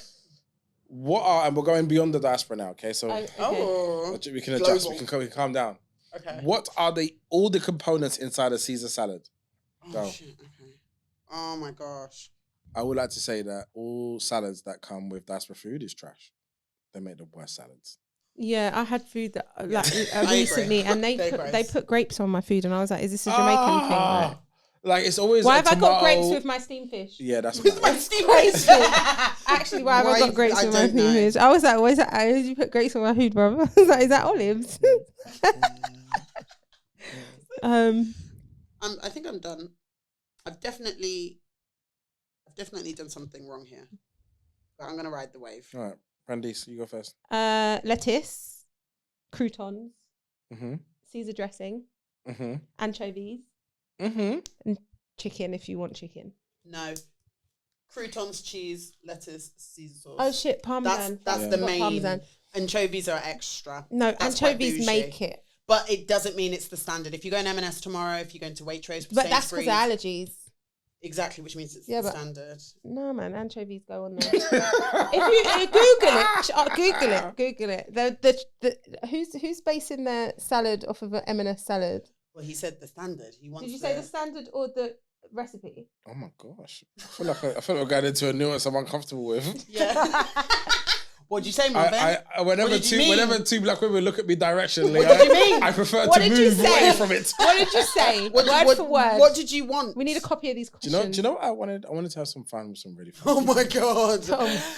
What are, and we're going beyond the diaspora now. Okay, so we can adjust. Global. We can calm down. Okay. What are all the components inside a Caesar salad? Oh shit. Okay. Oh my gosh. I would like to say that all salads that come with diaspora food is trash. They make the worst salads. Yeah, I had food that I recently, agree. and they put grapes on my food, and I was like, "Is this a Jamaican thing?" Right? Like it's always. Why have I got grapes with my steamed fish? Yeah, that's With my steamed Crazy. fish. Actually, why have I got grapes I with my don't steamed know. fish? I was like, "Why is that? Why did you put grapes on my food, bro?" I was like, "Is that olives?" I think I'm done. I've definitely done something wrong here, but I'm gonna ride the wave. All right, Brandiece, you go first. Lettuce, croutons, Mm-hmm. Caesar dressing, Mm-hmm. anchovies, Mm-hmm. and chicken if you want chicken. No, croutons, cheese, lettuce, Caesar sauce. Oh shit, parmesan. That's Yeah. the Not main. parmesan. Anchovies are extra. No, That's quite anchovies bougie. make it. But it doesn't mean it's the standard. If you go in M&S tomorrow, if you go into Waitrose, But that's because Sainsbury's, of allergies. exactly, which means it's Yeah, the but- standard. No, man, anchovies go on there. If you Google it. Who's basing their salad off of an M&S salad? Well, he said the standard. He wants. Did you say the standard or the recipe? Oh my gosh, I feel like we're going into a nuance I'm uncomfortable with. Yeah. What did you say, Marvyn? Whenever did you mean? two black women look at me directionally, What did you mean? I prefer What to did you move say? away from it. What did you say? What for word. What did you want? We need a copy of these Do questions. you know what I wanted? I wanted to have some fun with some really fun. Oh my god!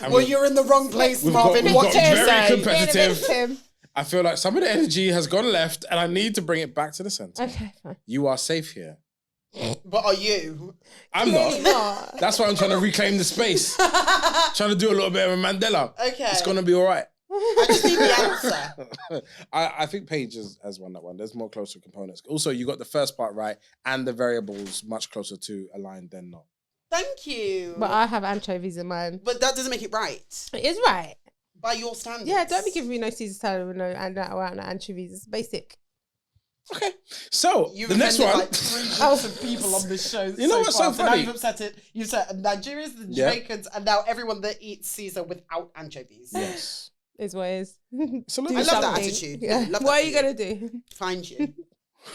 And Well, you're in the wrong place, we've Marvyn. got What very did you say? competitive. I feel like some of the energy has gone left, and I need to bring it back to the center. Okay, fine. You are safe here. But are you? I'm Clearly not. not. That's why I'm trying to reclaim the space. Trying to do a little bit of a Mandela. Okay. It's gonna be all right. I just need the answer. I think Paige has won that one. There's more closer components. Also, you got the first part right, and the variables much closer to aligned than not. Thank you. But I have anchovies in mine. But that doesn't make it right It is right. by your standards. Yeah, don't be giving me no Caesar salad with no anchovies. It's basic. Okay, so You've the next offended one. like 3 groups of people on this show. You know what's so far. So now funny? you've upset it. You've said Nigerians, the Yeah. Jamaicans, and now everyone that eats Caesar without anchovies. Yes. Is what it is. So I love that attitude. Yeah. I love What that are you for gonna do? Find you.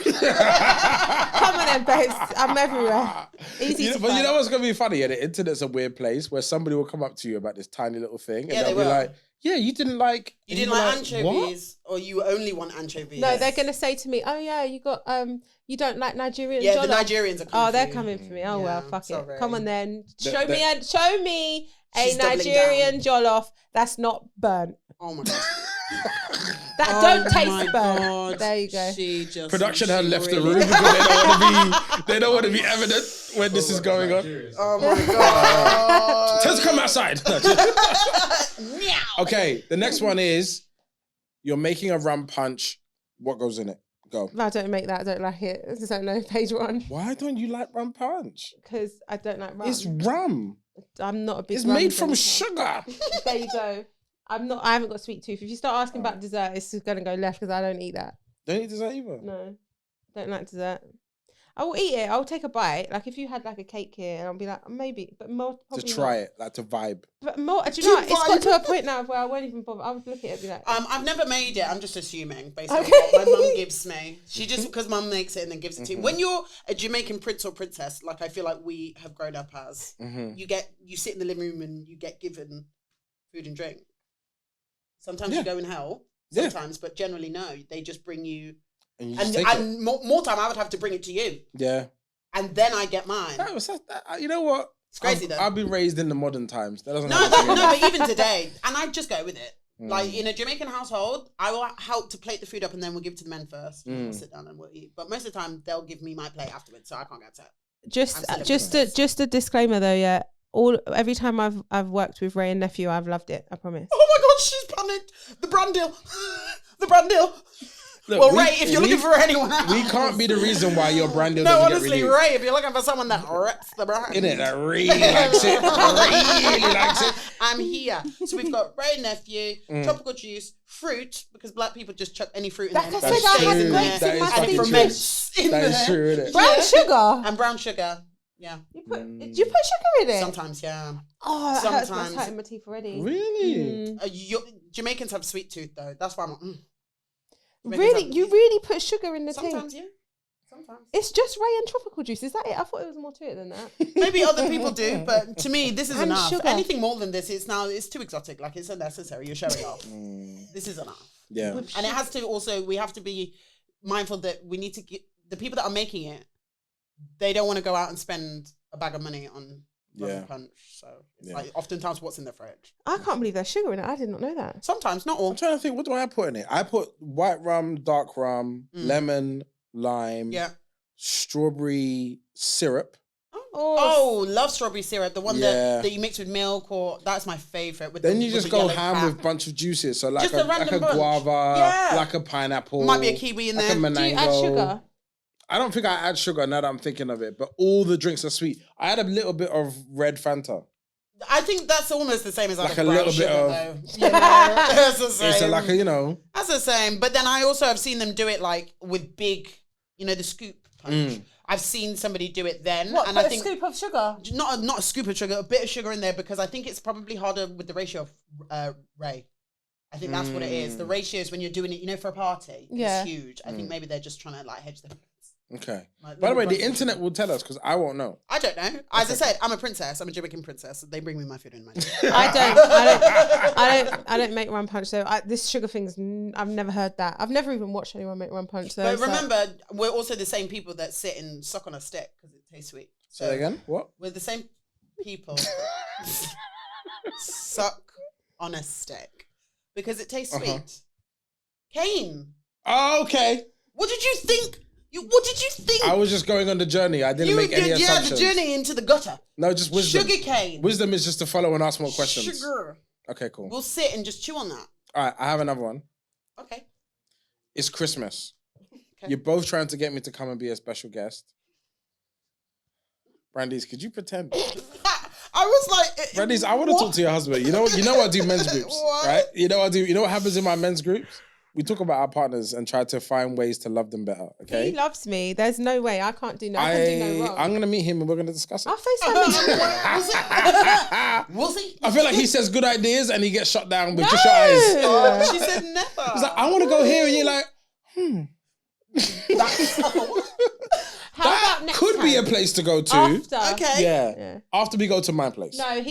Come on then, babes. I'm everywhere. Easy to But you find. know what's gonna be funny? Yeah, the internet's a weird place where somebody will come up to you about this tiny little thing, Yeah, and they they'll be will. like, "Yeah, you didn't like." You and didn't you'll like be anchovies, or you only want anchovies. No, they're gonna say to me, "Oh yeah, you got you don't like Nigerian Yeah, jollof." the Nigerians are coming Oh, they're for you. coming for me. Oh well, Yeah, fuck sorry. it. Come on then. The- Show me a She's doubling Nigerian jollof that's not burnt. Oh my god. That Oh don't my taste burnt. God. There you go. She just Production had she left the really- room because they don't want to be evident when this is going on. Oh my god. Tell us to come outside. Meow. Okay, the next one is you're making a rum punch. What goes in it? Go. I don't make that. I don't like it. I just don't know. Page 1 Why don't you like rum punch? because I don't like rum. It's rum. I'm not a big. It's rum made from drinker. sugar. There you go. I haven't got a sweet tooth. If you start asking about dessert, it's just gonna go left because I don't eat that. Don't eat dessert either. No, don't like dessert. I will eat it. I'll take a bite. Like if you had like a cake here, and I'll be like maybe, but more To probably try not. it, like to vibe. But more, do you know? To What? It's got vibe. to a point now where I won't even bother. I would look at it and be like, I've never made it. I'm just assuming based on Okay. what my mum gives me. She just because mum makes it and then gives it to you. When you're a Jamaican prince or princess, like I feel like we have grown up as, you sit in the living room and you get given food and drink. Sometimes Yeah. you go in hell. Yeah. Sometimes, but generally no. They just bring you, And you and, just take it. and more time I would have to bring it to you, Yeah. and then I get mine. You know what? It's crazy though. I've been raised in the modern times. That doesn't No, have to be- but even today, and I just go with it. Like in a Jamaican household, I will help to plate the food up, and then we'll give it to the men first. And we'll sit down and we'll eat. But most of the time, they'll give me my plate afterwards, so I can't get upset. just a disclaimer though. Yeah, every time I've worked with Ray and Nephew, I've loved it. I promise. Oh my god, she's panicked. The brand deal. The brand deal. Look, well, Ray, if you're looking for anyone else. We can't be the reason why your brand deal No, doesn't honestly, get renewed. Ray, if you're looking for someone that reps the brand. Innit? That really likes it. Really likes it. I'm here. So we've got Ray Nephew, tropical juice, fruit, because black people just chuck any fruit in there. Like I said, I had grapes in my fucking steamed true. That is true, isn't it? Brown sugar. And brown sugar. Yeah. Do you put sugar in it? Sometimes, yeah. Oh, that hurts Sometimes. my tight in my teeth already. Really? Jamaicans have sweet tooth, though. That's why I'm like, Really? You really put sugar in the tea? Sometimes, yeah. Sometimes. It's just Ray and tropical juice. Is that it? I thought it was more to it than that. Maybe other people do, but to me, this is And enough. sugar. Anything more than this, it's too exotic. Like, it's unnecessary. You're showing off. This is enough. Yeah. And it has to also, we have to be mindful that we need to get, the people that are making it, they don't want to go out and spend a bag of money on rum punch. So it's like oftentimes what's in the fridge. I can't believe there's sugar in it. I did not know that. Sometimes, not all. I'm trying to think, what do I put in it? I put white rum, dark rum, lemon, lime, strawberry syrup. Oh, love strawberry syrup. The one that you mix with milk, or that's my favorite. With then the, you with just the go yellow ham cap. with a bunch of juices. So like Just a random bunch. guava, like a pineapple. Might be a kiwi in like there. a Do you add mango. sugar? I don't think I add sugar now that I'm thinking of it, but all the drinks are sweet. I had a little bit of red Fanta. I think that's almost the same as Like a a brown little sugar, bit of- though. You know, that's the same. It's like a, you know. That's the same. But then I also have seen them do it like with big, you know, the scoop punch. I've seen somebody do it then. What, and put I think a scoop of sugar? not a scoop of sugar, a bit of sugar in there, because I think it's probably harder with the ratio of Ray. I think that's what it is. The ratios when you're doing it, you know, for a party, it's huge. I think maybe they're just trying to like hedge the. Okay. Like, By the way, the little internet will tell us because I won't know. I don't know. As I said, I'm a princess. I'm a Jamaican princess. They bring me my food in my I don't make rum punch. So this sugar thing's, I've never heard that. I've never even watched anyone make rum punch. So But remember, we're also the same people that sit and suck on a stick because it tastes sweet. Say again? What? We're the same people. Suck on a stick because it tastes sweet. Kane. Oh, okay. What did you think? What did you think? I was just going on the journey. I didn't make any assumptions. the journey into the gutter. No, just wisdom. Sugar cane. Wisdom is just to follow and ask more questions. Sugar. Okay, cool. We'll sit and just chew on that. All right, I have another one. Okay. It's Christmas. Okay. You're both trying to get me to come and be a special guest. Brandiece, could you pretend? I was like, Brandiece, I want to talk to your husband. You know I do men's groups, What? right? You know what happens in my men's groups? We talk about our partners and try to find ways to love them better, okay? he loves me. There's no way. I can't do no. I can do no wrong. I'm going to meet him and we're going to discuss it. I'll FaceTime him. We'll see. I feel like he says good ideas and he gets shot down with just your eyes. Oh, she said never. He's like, I want to go here. And you're like, How about next could time? be a place to go to. After. Okay. Yeah. After we go to my place. No,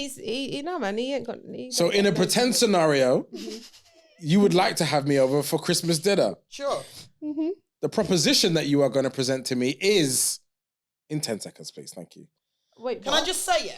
no man. He ain't got. So in a pretend scenario, you would like to have me over for Christmas dinner. Sure. The proposition that you are going to present to me is in 10 seconds, please. Thank you. Wait, Can I just say it?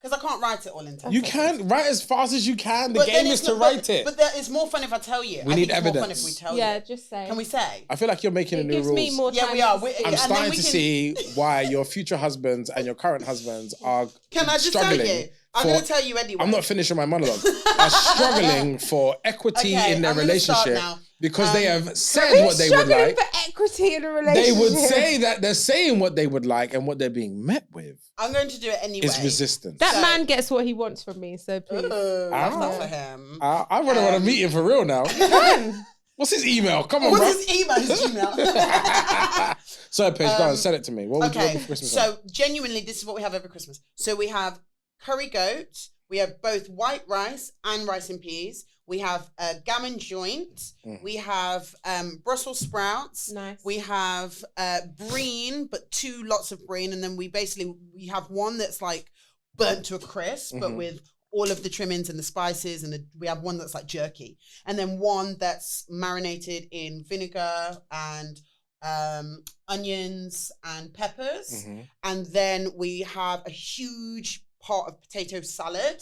Because I can't write it all in 10 You can write as fast as you can. The But game then is it's to not- write it. But it's more fun if I tell you. We I need think it's more fun evidence. if we tell Yeah, you. just say. Can we say? I feel like you're making a It new gives rules. me more time. Yeah, we are. I'm and then starting we to can- see why your future husbands and your current husbands are Can I just struggling. tell you? I'm going to tell you anyway. I'm not finishing my monologue. Are struggling for equity Okay, in their I'm gonna start relationship now. because they have said Who's what they would struggling like. for equity in a They relationship? would say that they're saying what they would like, and what they're being met with I'm going to do it anyway. is resistance. That So- man gets what he wants from me, so please. That's not for him. I want to want to meet him for real now. What's his email? Come on, What's bro. his email? His Gmail. So, Paige, go on, send it to me. What would you Okay, want for Christmas? so genuinely, this is what we have every Christmas. So we have curry goat. We have both white rice and rice and peas. We have gammon joint. We have Brussels sprouts. Nice. We have breen, but 2 lots of breen, and then we have one that's like burnt to a crisp, but with all of the trimmings and the spices, and we have one that's like jerky, and then one that's marinated in vinegar and onions and peppers, and then we have a huge pot of potato salad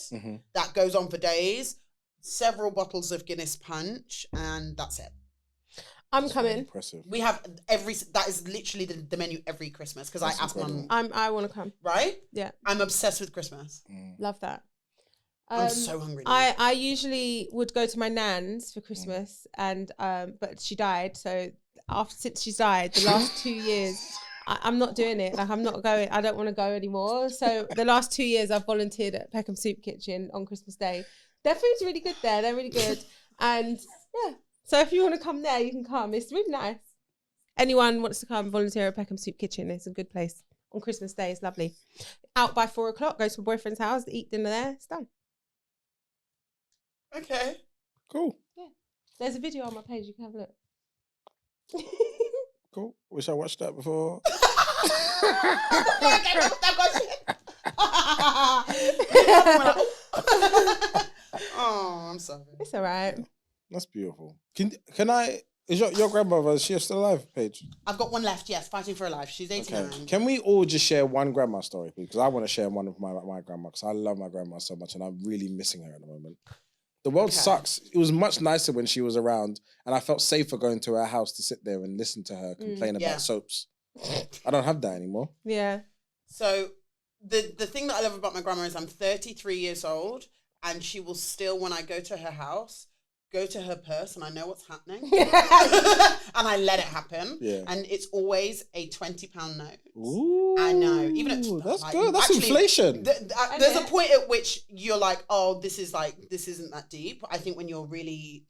that goes on for days, several bottles of Guinness punch, and that's it. I'm coming. Impressive. We have that is literally the menu every Christmas because I ask incredible. Mum, I want to come. right? Yeah, I'm obsessed with Christmas. love that. I'm so hungry now. I usually would go to my nan's for Christmas, and but she died, so since she's died, the last 2 years, I'm not doing it. Like, I'm not going. I don't want to go anymore. So the last 2 years, I've volunteered at Peckham Soup Kitchen on Christmas Day. Their food's really good there. They're really good. And yeah, so if you want to come there, you can come. It's really nice. Anyone wants to come volunteer at Peckham Soup Kitchen, it's a good place. On Christmas Day, it's lovely. Out by 4 o'clock, go to my boyfriend's house, eat dinner there, it's done. Okay. Cool. Yeah. There's a video on my page, you can have a look. Cool. Wish I watched that before. Oh, I'm sorry. It's all right. That's beautiful. Can I... Is your grandmother, is she still alive, Paige? I've got one left, yes, fighting for her life. She's 89. Okay. Can we all just share one grandma story, please? Because I want to share one of my grandma, because I love my grandma so much and I'm really missing her at the moment. The world sucks. It was much nicer when she was around and I felt safer going to her house to sit there and listen to her complain about soaps. I don't have that anymore. Yeah. So the thing that I love about my grandma is I'm 33 years old and she will still, when I go to her house, go to her purse and I know what's happening. And I let it happen. Yeah. And it's always a £20 note. Ooh, I know. Even at, that's like, good. That's actually, inflation. There's a point at which you're like, oh, this isn't that deep. I think when you're a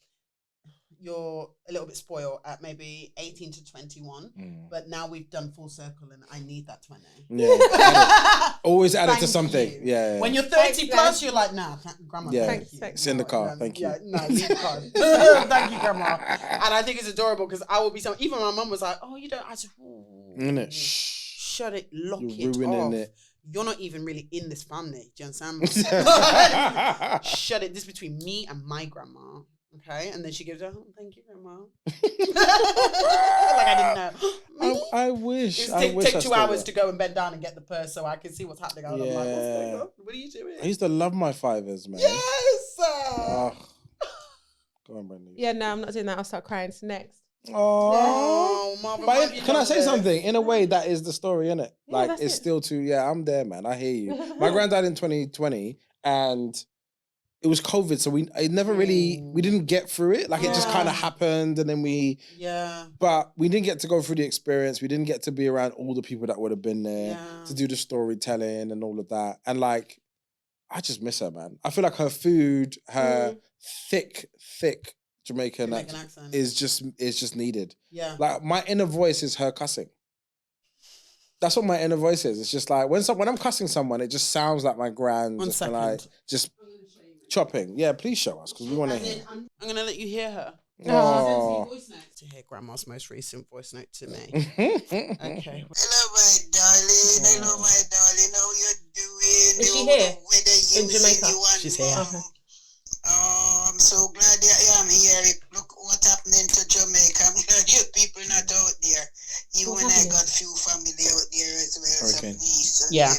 little bit spoiled at maybe 18 to 21. But now we've done full circle and I need that 20. Yeah. Always add it to something. You. Yeah. When you're 30 plus, you're like, nah, grandma, thank you. It's in the car, thank you. Yeah, no, leave the car. Thank you, grandma. And I think it's adorable because I will be even my mum was like, oh, you don't, I said, shut it, lock you're it ruining off. It. You're not even really in this family. Do you understand? Shut it. This is between me and my grandma. Okay, and then she gives her, oh, thank you, grandma. Like I didn't know. I wish. Take 2 hours to go and bend down and get the purse so I can see what's happening. I'm like, what's going on? What are you doing? I used to love my fivers, man. Yes. Go on, Brandiece. Yeah, no, I'm not doing that. I'll start crying. It's next. Oh, Marvyn. But can I say something? In a way, that is the story, innit? Yeah, like, it's still too. Yeah, I'm there, man. I hear you. My granddad in 2020, and it was COVID, so we didn't get through it. Like, it just kind of happened, and then but we didn't get to go through the experience. We didn't get to be around all the people that would have been there to do the storytelling and all of that. And like, I just miss her, man. I feel like her food, her thick Jamaican accent is just needed. Yeah. Like, my inner voice is her cussing. That's what my inner voice is. It's just like, when I'm cussing someone, it just sounds like my grand. 1 second. Like, just chopping. Yeah, please show us, because we want to hear. I'm going to let you hear her. Oh. To hear grandma's most recent voice note to me. Hello, Okay. my darling. Hello, my darling. How you doing? Is she here? In Jamaica? She's here. Okay. I'm so glad I am here. Look what's happening to Jamaica. I'm glad you people not out there. Even when I got few family out there as well. Okay. Some niece Yeah.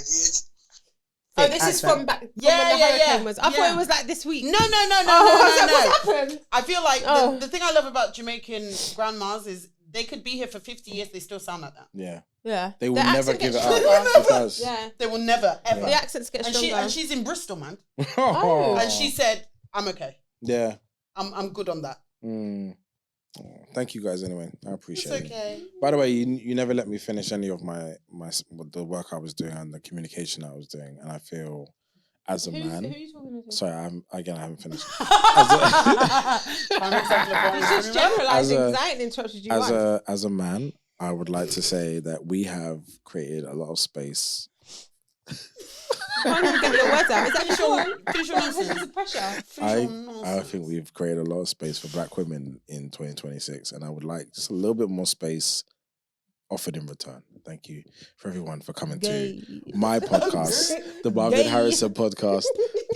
Oh, this is from back when the hurricane was. I thought it was like this week. No. What happened? I feel like the thing I love about Jamaican grandmas is they could be here for 50 years, they still sound like that. Yeah. Yeah. They will never give it up. Because they will never, ever. The accents get stronger. And she's in Bristol, man. Oh. And she said, I'm okay. Yeah. I'm good on that. Oh, thank you guys anyway. I appreciate it. It's okay. By the way, you never let me finish any of the work I was doing and the communication I was doing, and I feel as a man. Who are you talking to? Sorry, I haven't finished. It's just generalizing because I ain't interrupted you once. As a man, I would like to say that we have created a lot of space. You can't even get your words out. Is that your pressure? I think we've created a lot of space for Black women in 2026, and I would like just a little bit more space offered in return. Thank you for everyone for coming to my podcast, the Marvyn Harrison podcast,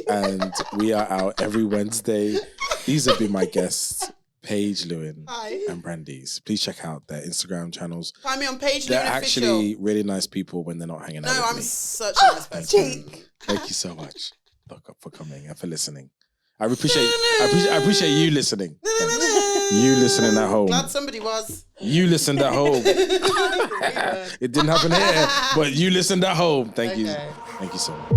and we are out every Wednesday. These have been my guests, Paige Lewin and Brandiece. Please check out their Instagram channels. Find me on Paige They're Lewin actually really nice people when they're not hanging out with me. No, I'm such a nice person. Thank you so much for coming and for listening. I appreciate you listening. You listening at home. Glad somebody was. You listened at home. It didn't happen here, but you listened at home. Thank you. Thank you so much.